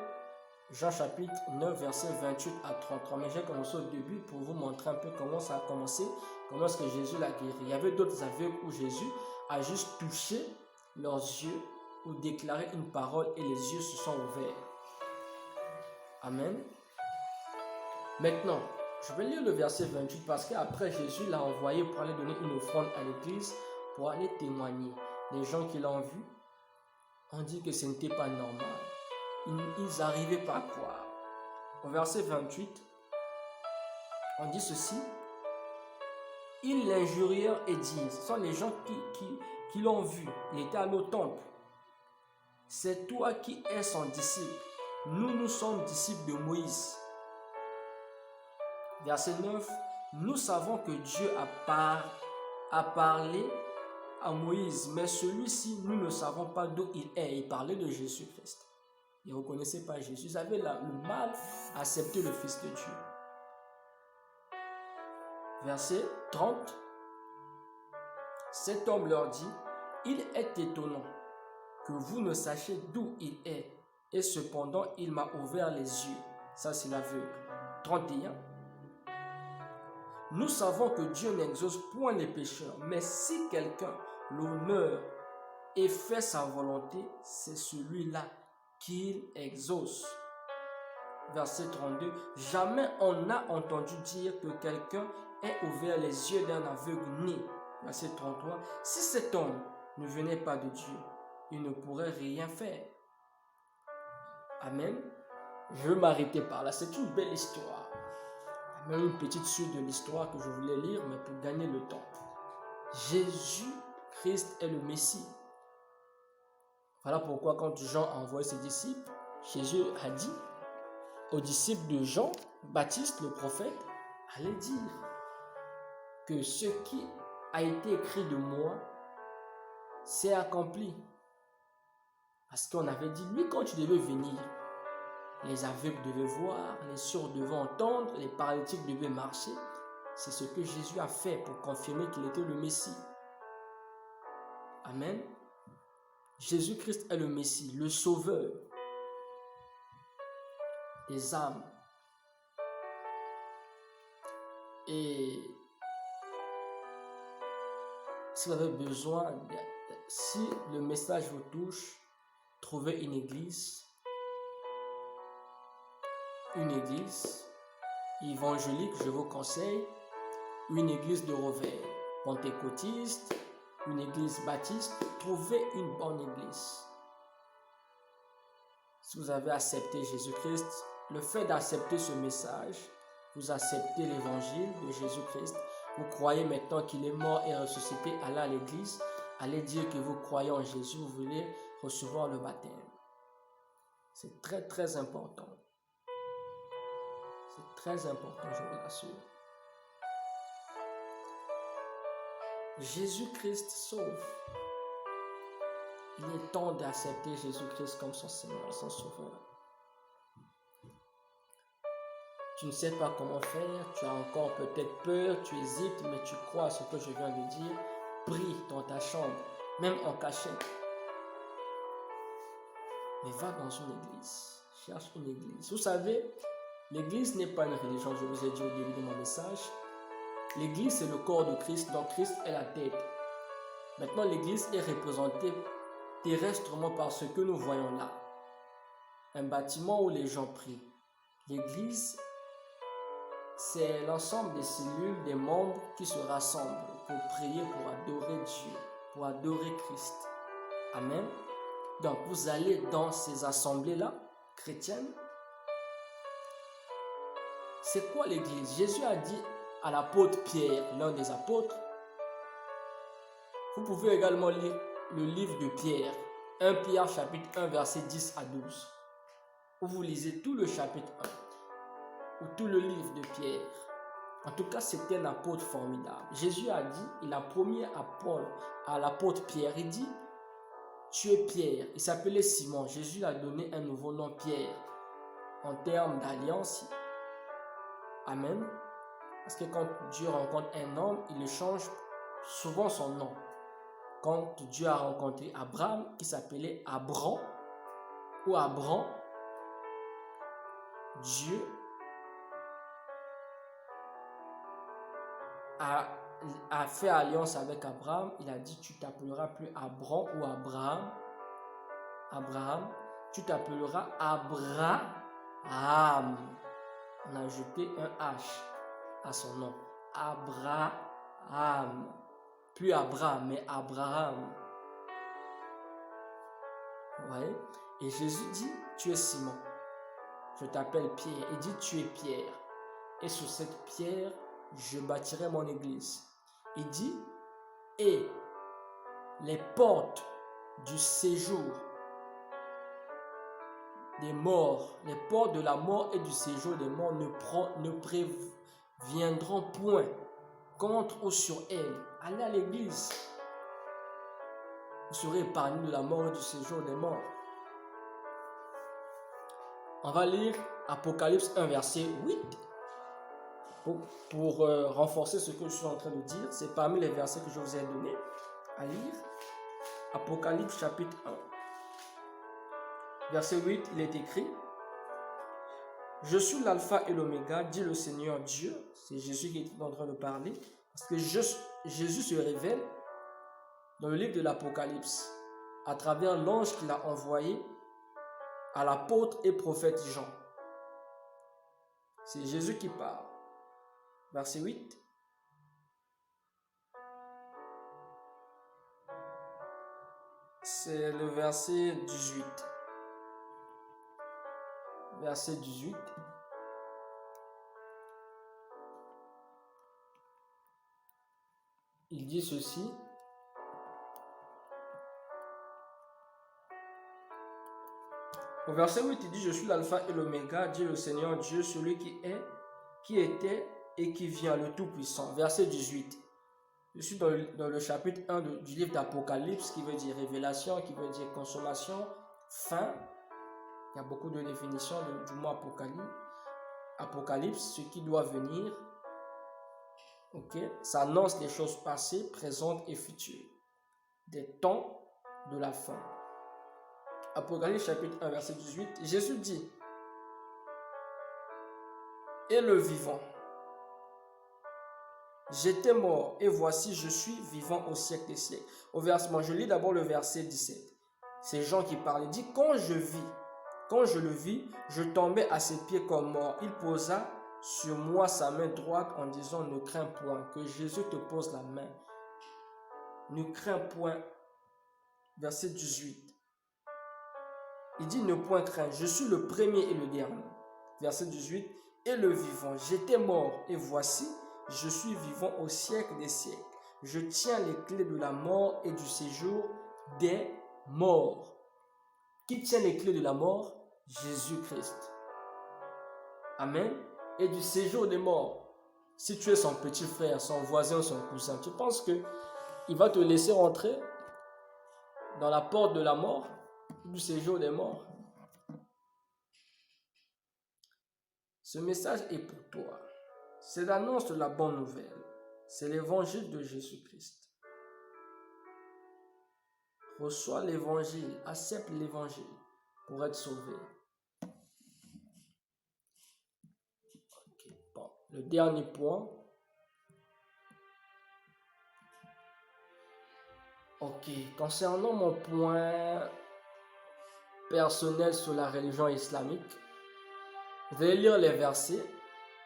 [SPEAKER 1] Jean chapitre 9, verset 28 à 33. Mais j'ai commencé au début pour vous montrer un peu comment ça a commencé, comment est-ce que Jésus l'a guéri. Il y avait d'autres aveugles où Jésus a juste touché leurs yeux ou déclaré une parole et les yeux se sont ouverts. Amen. Maintenant, je vais lire le verset 28 parce qu'après Jésus l'a envoyé pour aller donner une offrande à l'église, pour aller témoigner. Les gens qui l'ont vu ont dit que ce n'était pas normal. Ils n'arrivaient pas à croire. Au verset 28, on dit ceci: ils l'injurièrent et disent, ce sont les gens qui l'ont vu, il était allé au temple: c'est toi qui es son disciple, nous sommes disciples de Moïse. Verset 9, nous savons que Dieu a parlé à Moïse, mais celui-ci, nous ne savons pas d'où il est. Il parlait de Jésus-Christ. Ils ne reconnaissaient pas Jésus. Ils avaient le mal à accepter le Fils de Dieu. Verset 30, cet homme leur dit: il est étonnant que vous ne sachiez d'où il est, et cependant il m'a ouvert les yeux. Ça, c'est l'aveugle. 31, nous savons que Dieu n'exauce point les pécheurs, mais si quelqu'un l'honneur et fait sa volonté, c'est celui-là qu'il exauce. Verset 32, jamais on n'a entendu dire que quelqu'un ait ouvert les yeux d'un aveugle né. Verset 33, si cet homme ne venait pas de Dieu, il ne pourrait rien faire. Amen. Je vais m'arrêter par là. C'est une belle histoire. Même une petite suite de l'histoire que je voulais lire, mais pour gagner le temps. Jésus-Christ est le Messie. Voilà pourquoi quand Jean a envoyé ses disciples, Jésus a dit aux disciples de Jean, Baptiste, le prophète, allez dire que ce qui a été écrit de moi s'est accompli. Parce qu'on avait dit, lui, quand tu devais venir, les aveugles devaient voir, les sourds devaient entendre, les paralytiques devaient marcher. C'est ce que Jésus a fait pour confirmer qu'il était le Messie. Amen. Jésus-Christ est le Messie, le Sauveur des âmes. Et si vous avez besoin, si le message vous touche, trouvez une église évangélique, je vous conseille, une église de Rovère, pentecôtiste, une église baptiste, trouvez une bonne église. Si vous avez accepté Jésus-Christ, le fait d'accepter ce message, vous acceptez l'évangile de Jésus-Christ, vous croyez maintenant qu'il est mort et ressuscité, allez à l'église, allez dire que vous croyez en Jésus, vous voulez recevoir le baptême. C'est très très important. C'est très important, je vous l'assure. Jésus-Christ sauve. Il est temps d'accepter Jésus-Christ comme son Seigneur, son Sauveur. Tu ne sais pas comment faire, tu as encore peut-être peur, tu hésites, mais tu crois à ce que je viens de dire. Prie dans ta chambre, même en cachette. Mais va dans une église, cherche une église. Vous savez, l'église n'est pas une religion, je vous ai dit au début de mon message. L'église, c'est le corps de Christ, donc Christ est la tête. Maintenant, l'église est représentée terrestrement par ce que nous voyons là. Un bâtiment où les gens prient. L'église, c'est l'ensemble des cellules, des membres qui se rassemblent. pour prier, pour adorer Dieu, pour adorer Christ. Amen. Donc, vous allez dans ces assemblées-là, chrétiennes. C'est quoi l'église? Jésus a dit à l'apôtre Pierre, l'un des apôtres, vous pouvez également lire le livre de Pierre, 1 Pierre chapitre 1 verset 10 à 12, où vous lisez tout le chapitre 1, ou tout le livre de Pierre. En tout cas, c'était un apôtre formidable. Jésus a dit, il a promis à l'apôtre Pierre, il dit, tu es Pierre. Il s'appelait Simon. Jésus a donné un nouveau nom, Pierre, en termes d'alliance. Amen. Parce que quand Dieu rencontre un homme, il change souvent son nom. Quand Dieu a rencontré Abraham, il s'appelait Abram ou Abram. Dieu a fait alliance avec Abraham. Il a dit, tu t'appelleras plus Abram ou Abraham, tu t'appelleras Abraham. On a ajouté un H à son nom. Abraham. Plus Abraham, mais Abraham. Ouais. Et Jésus dit, tu es Simon. Je t'appelle Pierre. Il dit, tu es Pierre. Et sur cette pierre, je bâtirai mon église. Il dit, et les portes du séjour des morts, les portes de la mort et du séjour des morts ne préviendront point contre ou sur elle. Allez à l'église. Vous serez épargnés de la mort et du séjour des morts. On va lire Apocalypse 1 verset 8. Pour renforcer ce que je suis en train de dire, c'est parmi les versets que je vous ai donnés à lire. Apocalypse chapitre 1. Verset 8, il est écrit, je suis l'alpha et l'oméga, dit le Seigneur Dieu. C'est Jésus qui est en train de parler. Parce que Jésus se révèle dans le livre de l'Apocalypse à travers l'ange qu'il a envoyé à l'apôtre et prophète Jean. C'est Jésus qui parle. Verset 8. C'est le verset 18. Verset 18. Il dit ceci. Au verset 8, il dit, je suis l'alpha et l'oméga, dit le Seigneur Dieu, celui qui est, qui était et qui vient, le Tout-Puissant. Verset 18. Je suis dans le chapitre 1 du livre d'Apocalypse, qui veut dire révélation, qui veut dire consommation, fin. Il y a beaucoup de définitions du mot Apocalypse, ce qui doit venir. Ok, ça annonce les choses passées, présentes et futures. Des temps de la fin. Apocalypse chapitre 1 verset 18. Jésus dit, et le vivant. J'étais mort et voici je suis vivant au siècle des siècles. Je lis d'abord le verset 17. C'est Jean qui parle. Il dit, quand je le vis, je tombais à ses pieds comme mort. Il posa sur moi sa main droite en disant, ne crains point. Que Jésus te pose la main. Ne crains point. Verset 18. Il dit, ne point craindre. Je suis le premier et le dernier. Verset 18. Et le vivant. J'étais mort et voici, je suis vivant au siècle des siècles. Je tiens les clés de la mort et du séjour des morts. Qui tient les clés de la mort? Jésus-Christ. Amen. Et du séjour des morts. Si tu es son petit frère, son voisin, son cousin, tu penses que il va te laisser rentrer dans la porte de la mort, du séjour des morts? Ce message est pour toi. C'est l'annonce de la bonne nouvelle. C'est l'évangile de Jésus-Christ. Reçois l'évangile, accepte l'évangile pour être sauvé. Okay. Bon. Le dernier point. Ok, concernant mon point personnel sur la religion islamique, je vais lire les versets.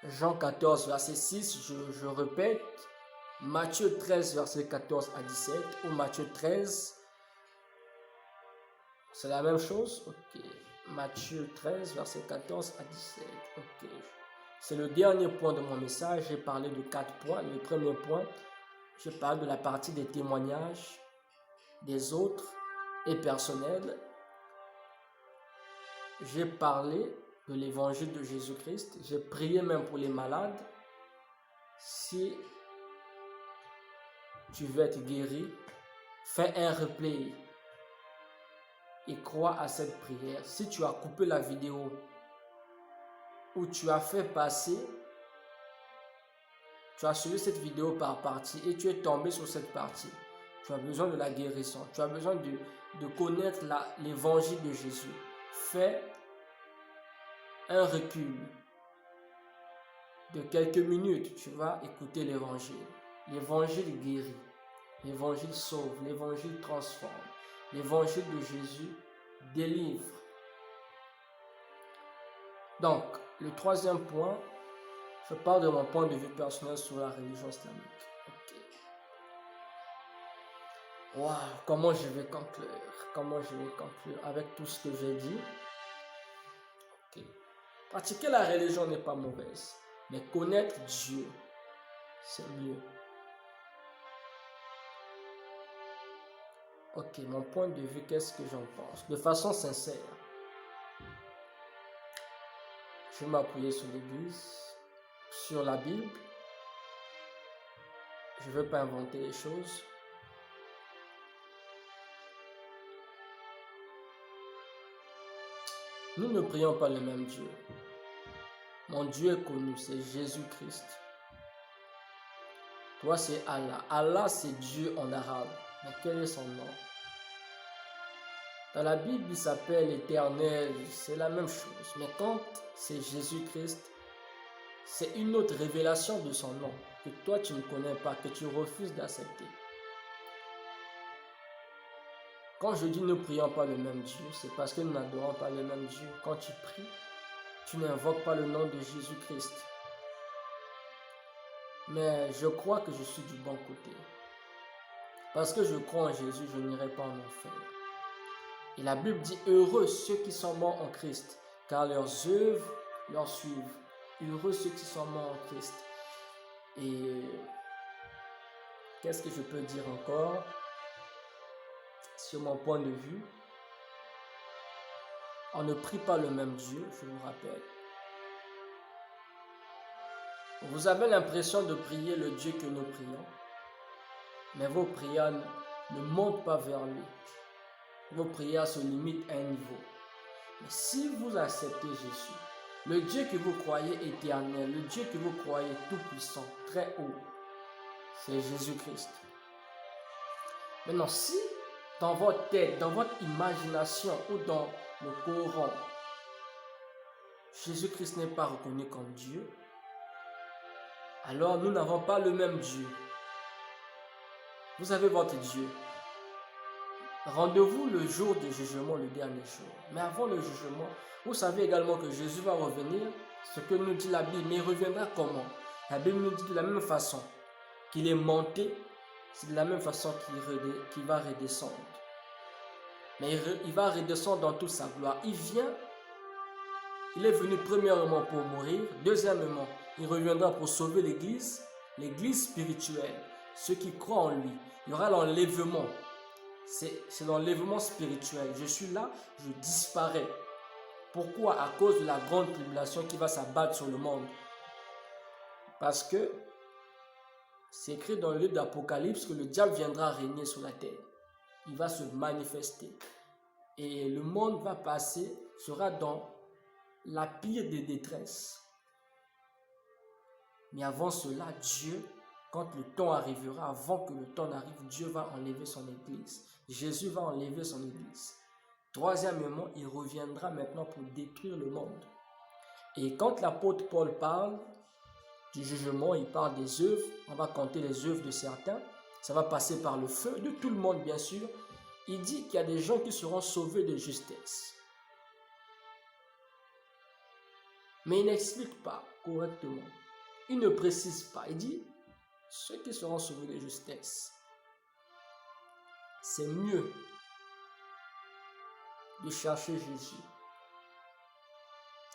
[SPEAKER 1] Jean 14, verset 6, je répète, Matthieu 13, verset 14 à 17, ou Matthieu 13, c'est la même chose? Ok. Matthieu 13, verset 14 à 17. Ok. C'est le dernier point de mon message. J'ai parlé de 4 points. Le premier point, je parle de la partie des témoignages des autres et personnels. J'ai parlé de l'évangile de Jésus-Christ. J'ai prié même pour les malades. Si tu veux être guéri, fais un replay et crois à cette prière. Si tu as coupé la vidéo ou tu as fait passer, tu as suivi cette vidéo par partie et tu es tombé sur cette partie, tu as besoin de la guérison, tu as besoin de connaître l'évangile de Jésus. Fais un recul de quelques minutes, tu vas écouter l'évangile. L'évangile guérit, l'évangile sauve, l'évangile transforme, l'évangile de Jésus délivre. Donc, le troisième point, je parle de mon point de vue personnel sur la religion islamique. Ok. Waouh, comment je vais conclure? Comment je vais conclure avec tout ce que j'ai dit? Ok. Pratiquer la religion n'est pas mauvaise, mais connaître Dieu, c'est mieux. Ok, mon point de vue, qu'est-ce que j'en pense? De façon sincère, je vais m'appuyer sur l'Église, sur la Bible. Je ne veux pas inventer les choses. Nous ne prions pas le même Dieu. Mon Dieu est connu, c'est Jésus-Christ. Toi, c'est Allah. Allah, c'est Dieu en arabe. Mais quel est son nom? Dans la Bible, il s'appelle l'Éternel. C'est la même chose. Mais quand c'est Jésus-Christ, c'est une autre révélation de son nom que toi, tu ne connais pas, que tu refuses d'accepter. Quand je dis nous ne prions pas le même Dieu, c'est parce que nous n'adorons pas le même Dieu. Quand tu pries, tu n'invoques pas le nom de Jésus-Christ. Mais je crois que je suis du bon côté. Parce que je crois en Jésus, je n'irai pas en enfer. Et la Bible dit, heureux ceux qui sont morts en Christ, car leurs œuvres leur suivent. Heureux ceux qui sont morts en Christ. Et qu'est-ce que je peux dire encore sur mon point de vue? On ne prie pas le même Dieu, je vous rappelle. Vous avez l'impression de prier le Dieu que nous prions, mais vos prières ne montent pas vers lui. Vos prières se limitent à un niveau. Mais si vous acceptez Jésus, le Dieu que vous croyez éternel, le Dieu que vous croyez tout-puissant, très haut, c'est Jésus-Christ. Maintenant, si dans votre tête, dans votre imagination ou dans le Coran, Jésus-Christ n'est pas reconnu comme Dieu, alors nous n'avons pas le même Dieu. Vous avez votre Dieu. Rendez-vous le jour du jugement, le dernier jour. Mais avant le jugement, vous savez également que Jésus va revenir, ce que nous dit la Bible. Mais il reviendra comment? La Bible nous dit de la même façon qu'il est monté, c'est de la même façon qu'il va redescendre. Mais il va redescendre dans toute sa gloire. Il est venu premièrement pour mourir. Deuxièmement, il reviendra pour sauver l'Église spirituelle, ceux qui croient en lui. Il y aura l'enlèvement. C'est l'enlèvement spirituel. Je suis là, je disparais. Pourquoi? À cause de la grande tribulation qui va s'abattre sur le monde. Parce que c'est écrit dans le livre d'Apocalypse que le diable viendra régner sur la terre. Il va se manifester. Et le monde va passer, sera dans la pire des détresses. Mais avant cela, Dieu, quand le temps arrivera, avant que le temps n'arrive, Dieu va enlever son Église. Jésus va enlever son Église. Troisièmement, il reviendra maintenant pour détruire le monde. Et quand l'apôtre Paul parle du jugement, il parle des œuvres, on va compter les œuvres de certains, ça va passer par le feu, de tout le monde bien sûr. Il dit qu'il y a des gens qui seront sauvés de justesse. Mais il n'explique pas correctement. Il ne précise pas. Il dit, ceux qui seront sauvés de justesse. C'est mieux de chercher Jésus.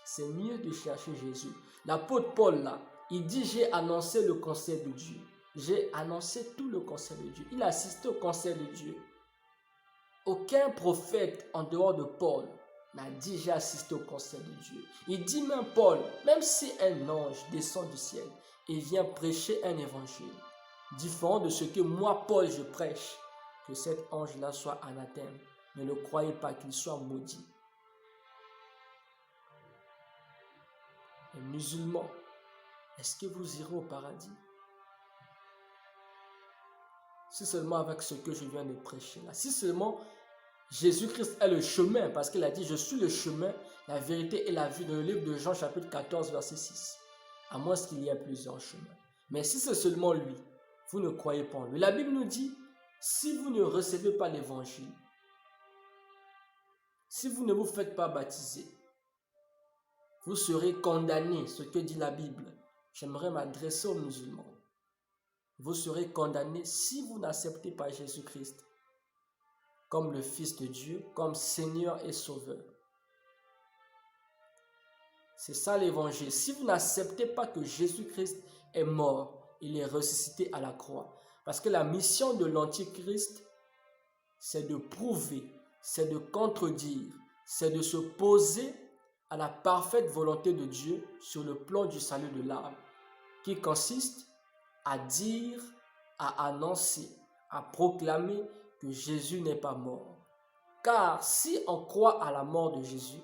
[SPEAKER 1] C'est mieux de chercher Jésus. L'apôtre Paul, là, il dit, j'ai annoncé le conseil de Dieu. J'ai annoncé tout le conseil de Dieu. Il a assisté au conseil de Dieu. Aucun prophète en dehors de Paul n'a dit, j'ai assisté au conseil de Dieu. Il dit même Paul, même si un ange descend du ciel et vient prêcher un évangile différent de ce que moi, Paul, je prêche, que cet ange-là soit anathème. Ne le croyez pas, qu'il soit maudit. Les musulmans, est-ce que vous irez au paradis? Si seulement avec ce que je viens de prêcher là. Si seulement Jésus-Christ est le chemin, parce qu'il a dit, je suis le chemin, la vérité et la vie, dans le livre de Jean chapitre 14 verset 6. À moins qu'il y ait plusieurs chemins. Mais si c'est seulement lui, vous ne croyez pas en lui. La Bible nous dit, si vous ne recevez pas l'évangile, si vous ne vous faites pas baptiser, vous serez condamnés, ce que dit la Bible. J'aimerais m'adresser aux musulmans. Vous serez condamnés si vous n'acceptez pas Jésus-Christ comme le Fils de Dieu, comme Seigneur et Sauveur. C'est ça l'évangile. Si vous n'acceptez pas que Jésus-Christ est mort, il est ressuscité à la croix. Parce que la mission de l'Antichrist, c'est de prouver, c'est de contredire, c'est de se poser à la parfaite volonté de Dieu sur le plan du salut de l'âme, qui consiste à dire, à annoncer, à proclamer que Jésus n'est pas mort. Car si on croit à la mort de Jésus,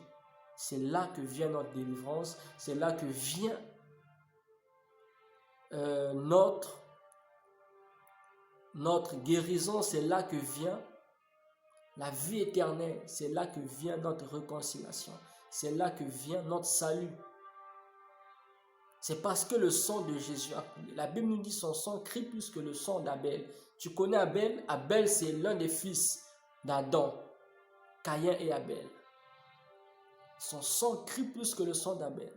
[SPEAKER 1] c'est là que vient notre délivrance, c'est là que vient notre guérison, c'est là que vient la vie éternelle, c'est là que vient notre réconciliation, c'est là que vient notre salut. C'est parce que le sang de Jésus a coulé. La Bible nous dit son sang crie plus que le sang d'Abel. Tu connais Abel? Abel, c'est l'un des fils d'Adam, Caïn et Abel. Son sang crie plus que le sang d'Abel.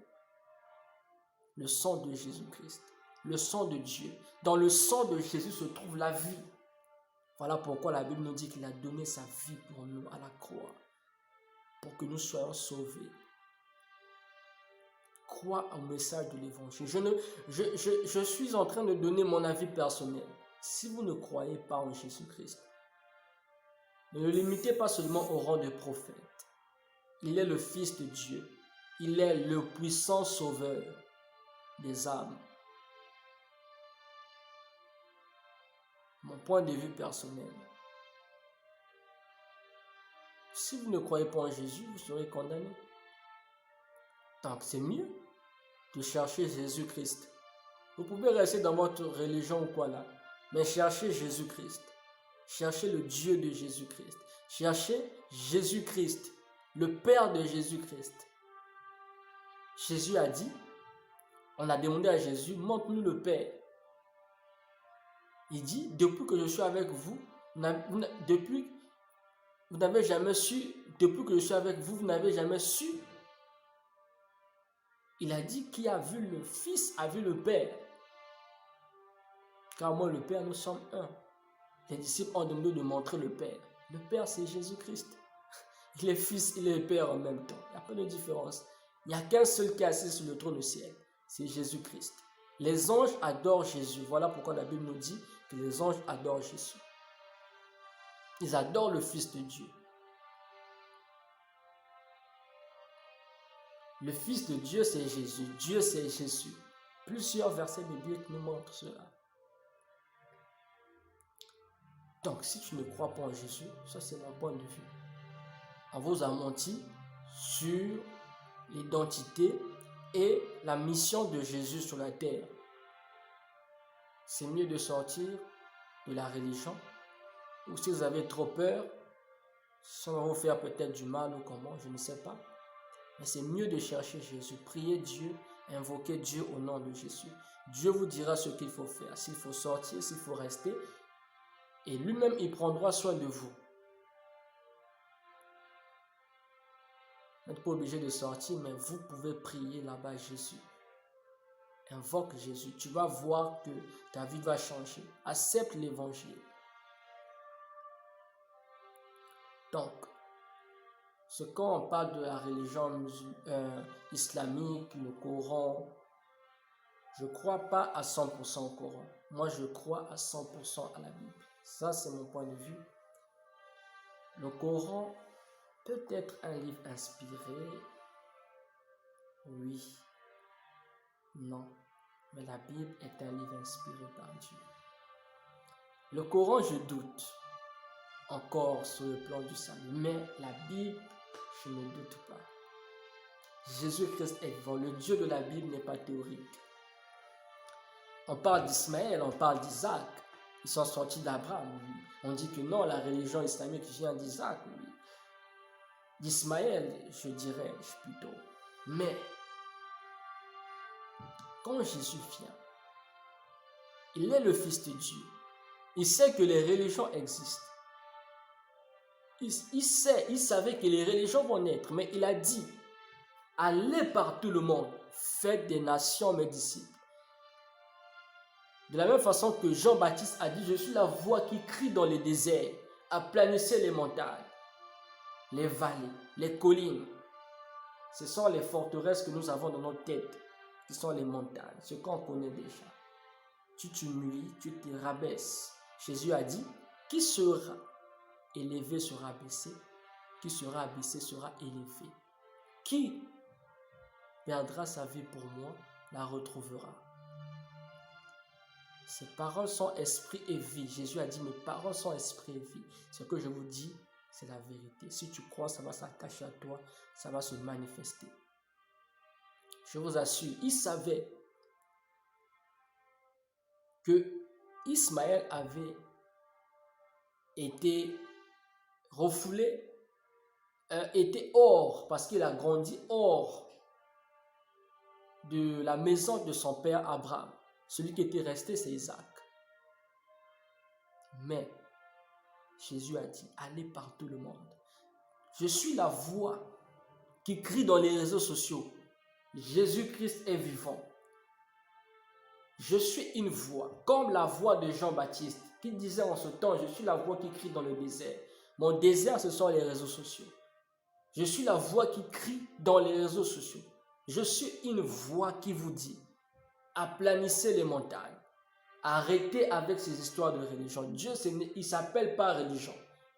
[SPEAKER 1] Le sang de Jésus-Christ, le sang de Dieu. Dans le sang de Jésus se trouve la vie. Voilà pourquoi la Bible nous dit qu'il a donné sa vie pour nous à la croix, pour que nous soyons sauvés. Crois au message de l'évangile. Je suis en train de donner mon avis personnel. Si vous ne croyez pas en Jésus-Christ, ne le limitez pas seulement au rang de prophète. Il est le Fils de Dieu. Il est le puissant sauveur des âmes. Mon point de vue personnel. Si vous ne croyez pas en Jésus, vous serez condamné. Donc c'est mieux de chercher Jésus-Christ. Vous pouvez rester dans votre religion ou quoi là, mais cherchez Jésus-Christ. Cherchez le Dieu de Jésus-Christ. Cherchez Jésus-Christ, le Père de Jésus-Christ. Jésus a dit, on a demandé à Jésus, montre-nous le Père. Il dit, depuis que je suis avec vous, depuis que je suis avec vous, vous n'avez jamais su. Il a dit, qui a vu le Fils a vu le Père. Car moi, le Père, nous sommes un. Les disciples ont demandé de montrer le Père. Le Père, c'est Jésus-Christ. Il est Fils, il est Père en même temps. Il n'y a pas de différence. Il n'y a qu'un seul qui est assis sur le trône du ciel. C'est Jésus-Christ. Les anges adorent Jésus. Voilà pourquoi la Bible nous dit que les anges adorent Jésus. Ils adorent le Fils de Dieu. Le Fils de Dieu, c'est Jésus. Dieu, c'est Jésus. Plusieurs versets bibliques nous montrent cela. Donc, si tu ne crois pas en Jésus, ça c'est mon point de vue. On vous a menti sur l'identité et la mission de Jésus sur la terre. C'est mieux de sortir de la religion. Ou si vous avez trop peur, ça va vous faire peut-être du mal ou comment, je ne sais pas. Mais c'est mieux de chercher Jésus. Priez Dieu, invoquez Dieu au nom de Jésus. Dieu vous dira ce qu'il faut faire, s'il faut sortir, s'il faut rester. Et lui-même, il prendra soin de vous. Vous n'êtes pas obligé de sortir, mais vous pouvez prier là-bas Jésus. Invoque Jésus. Tu vas voir que ta vie va changer. Accepte l'évangile. Donc, quand on parle de la religion islamique, le Coran, je ne crois pas à 100% au Coran. Moi, je crois à 100% à la Bible. Ça, c'est mon point de vue. Le Coran peut être un livre inspiré. Oui. Non. Mais la Bible est un livre inspiré par Dieu. Le Coran, je doute encore sur le plan du salut. Mais la Bible, je ne doute pas. Jésus-Christ est vivant. Le Dieu de la Bible n'est pas théorique. On parle d'Ismaël, on parle d'Isaac. Ils sont sortis d'Abraham, oui. On dit que non, la religion islamique vient d'Isaac, oui. D'Ismaël, je dirais plutôt. Mais, quand Jésus vient, il est le Fils de Dieu. Il sait que les religions existent. Il savait que les religions vont naître, mais il a dit, allez par tout le monde, faites des nations mes disciples. De la même façon que Jean-Baptiste a dit, je suis la voix qui crie dans les déserts, aplanissez les montagnes, les vallées, les collines. Ce sont les forteresses que nous avons dans notre tête, qui sont les montagnes, ce qu'on connaît déjà. Tu t'humilies, tu te rabaisses. Jésus a dit, qui sera élevé sera abaissé, qui sera abaissé sera élevé. Qui perdra sa vie pour moi, la retrouvera. Ces paroles sont esprit et vie. Jésus a dit, mes paroles sont esprit et vie. Ce que je vous dis, c'est la vérité. Si tu crois, ça va s'attacher à toi, ça va se manifester. Je vous assure, il savait que Ismaël avait été refoulé, était hors, parce qu'il a grandi hors de la maison de son père Abraham. Celui qui était resté, c'est Isaac. Mais Jésus a dit, allez par tout le monde. Je suis la voix qui crie dans les réseaux sociaux. Jésus-Christ est vivant. Je suis une voix, comme la voix de Jean-Baptiste, qui disait en ce temps, je suis la voix qui crie dans le désert. Mon désert, ce sont les réseaux sociaux. Je suis la voix qui crie dans les réseaux sociaux. Je suis une voix qui vous dit, aplanissez les montagnes. Arrêtez avec ces histoires de religion. Dieu, il ne s'appelle pas religion.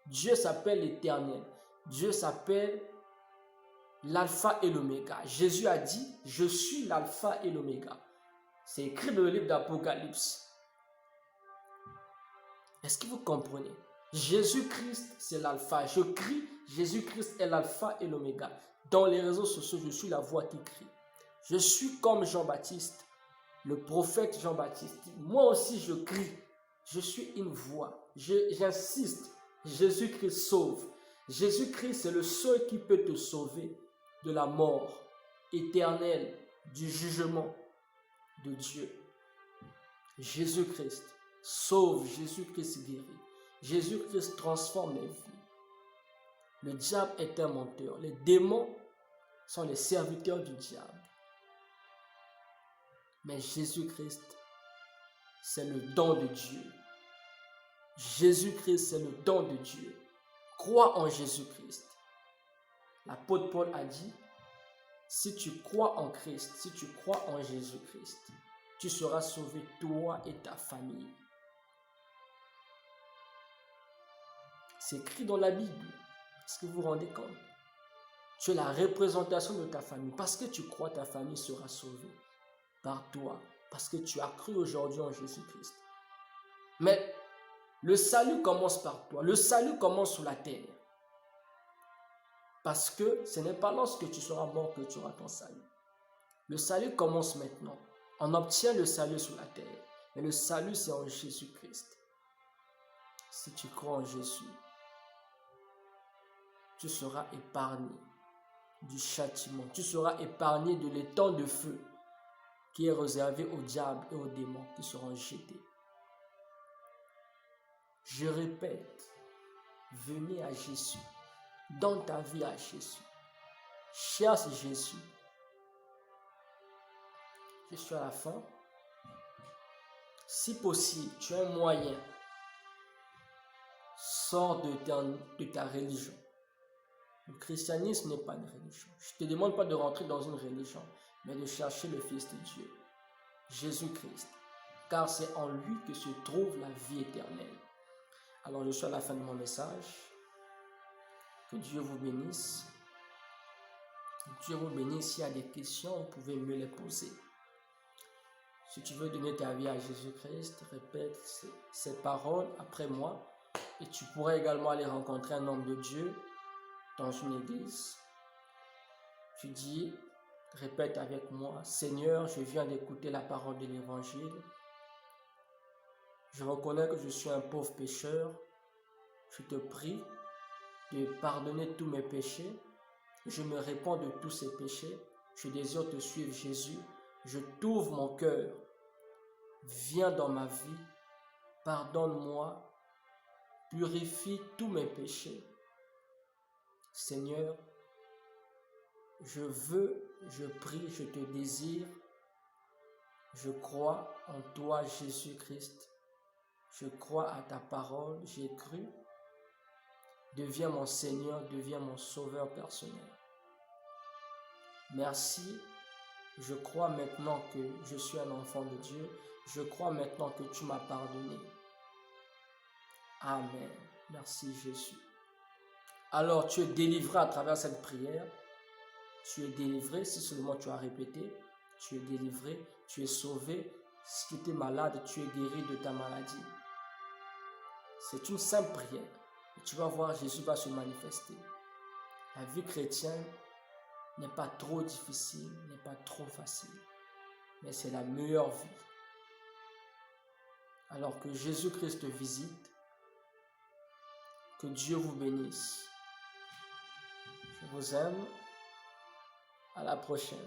[SPEAKER 1] Dieu s'appelle l'Éternel. Dieu s'appelle l'Alpha et l'Oméga. Jésus a dit, je suis l'Alpha et l'Oméga. C'est écrit dans le livre d'Apocalypse. Est-ce que vous comprenez? Jésus-Christ, c'est l'Alpha. Je crie, Jésus-Christ est l'Alpha et l'Oméga. Dans les réseaux sociaux, je suis la voix qui crie. Je suis comme Jean-Baptiste, le prophète Jean-Baptiste. Moi aussi, je crie. Je suis une voix. J'insiste. Jésus-Christ sauve. Jésus-Christ, c'est le seul qui peut te sauver de la mort éternelle, du jugement de Dieu. Jésus-Christ sauve, Jésus-Christ guérit. Jésus-Christ transforme les vies. Le diable est un menteur. Les démons sont les serviteurs du diable. Mais Jésus-Christ, c'est le don de Dieu. Jésus-Christ, c'est le don de Dieu. Crois en Jésus-Christ. L'apôtre Paul a dit, si tu crois en Christ, si tu crois en Jésus-Christ, tu seras sauvé, toi et ta famille. C'est écrit dans la Bible. Est-ce que vous vous rendez compte? Tu es la représentation de ta famille. Parce que tu crois, ta famille sera sauvée par toi. Parce que tu as cru aujourd'hui en Jésus-Christ. Mais le salut commence par toi. Le salut commence sur la terre. Parce que ce n'est pas lorsque tu seras mort que tu auras ton salut. Le salut commence maintenant. On obtient le salut sur la terre. Mais le salut, c'est en Jésus-Christ. Si tu crois en Jésus, tu seras épargné du châtiment. Tu seras épargné de l'étang de feu qui est réservé au diable et aux démons qui seront jetés. Je répète, venez à Jésus. Donne ta vie à Jésus. Cherche Jésus. je suis à la fin. Si possible, tu as un moyen, sors de ta religion. Le christianisme n'est pas une religion. Je ne te demande pas de rentrer dans une religion, mais de chercher le Fils de Dieu, Jésus-Christ, car c'est en lui que se trouve la vie éternelle. Alors je suis à la fin de mon message. Que Dieu vous bénisse. Dieu vous bénisse. S'il y a des questions, vous pouvez me les poser. Si tu veux donner ta vie à Jésus-Christ, répète ces paroles après moi. Et tu pourrais également aller rencontrer un homme de Dieu dans une église. Tu dis, répète avec moi, Seigneur, je viens d'écouter la parole de l'évangile. Je reconnais que je suis un pauvre pécheur. Je te prie de pardonner tous mes péchés. Je me répands de tous ces péchés. Je désire te suivre, Jésus. Je t'ouvre mon cœur. Viens dans ma vie. Pardonne-moi. Purifie tous mes péchés. Seigneur, je prie, je te désire. Je crois en toi, Jésus-Christ. Je crois à ta parole. J'ai cru. Deviens mon Seigneur, deviens mon Sauveur personnel. Merci. Je crois maintenant que je suis un enfant de Dieu. Je crois maintenant que tu m'as pardonné. Amen. Merci Jésus. Alors tu es délivré à travers cette prière. Tu es délivré si seulement tu as répété. Tu es délivré, tu es sauvé. Si tu étais malade, tu es guéri de ta maladie. C'est une simple prière. Et tu vas voir, Jésus va se manifester. La vie chrétienne n'est pas trop difficile, n'est pas trop facile. Mais c'est la meilleure vie. Alors que Jésus-Christ te visite, que Dieu vous bénisse. Je vous aime. À la prochaine.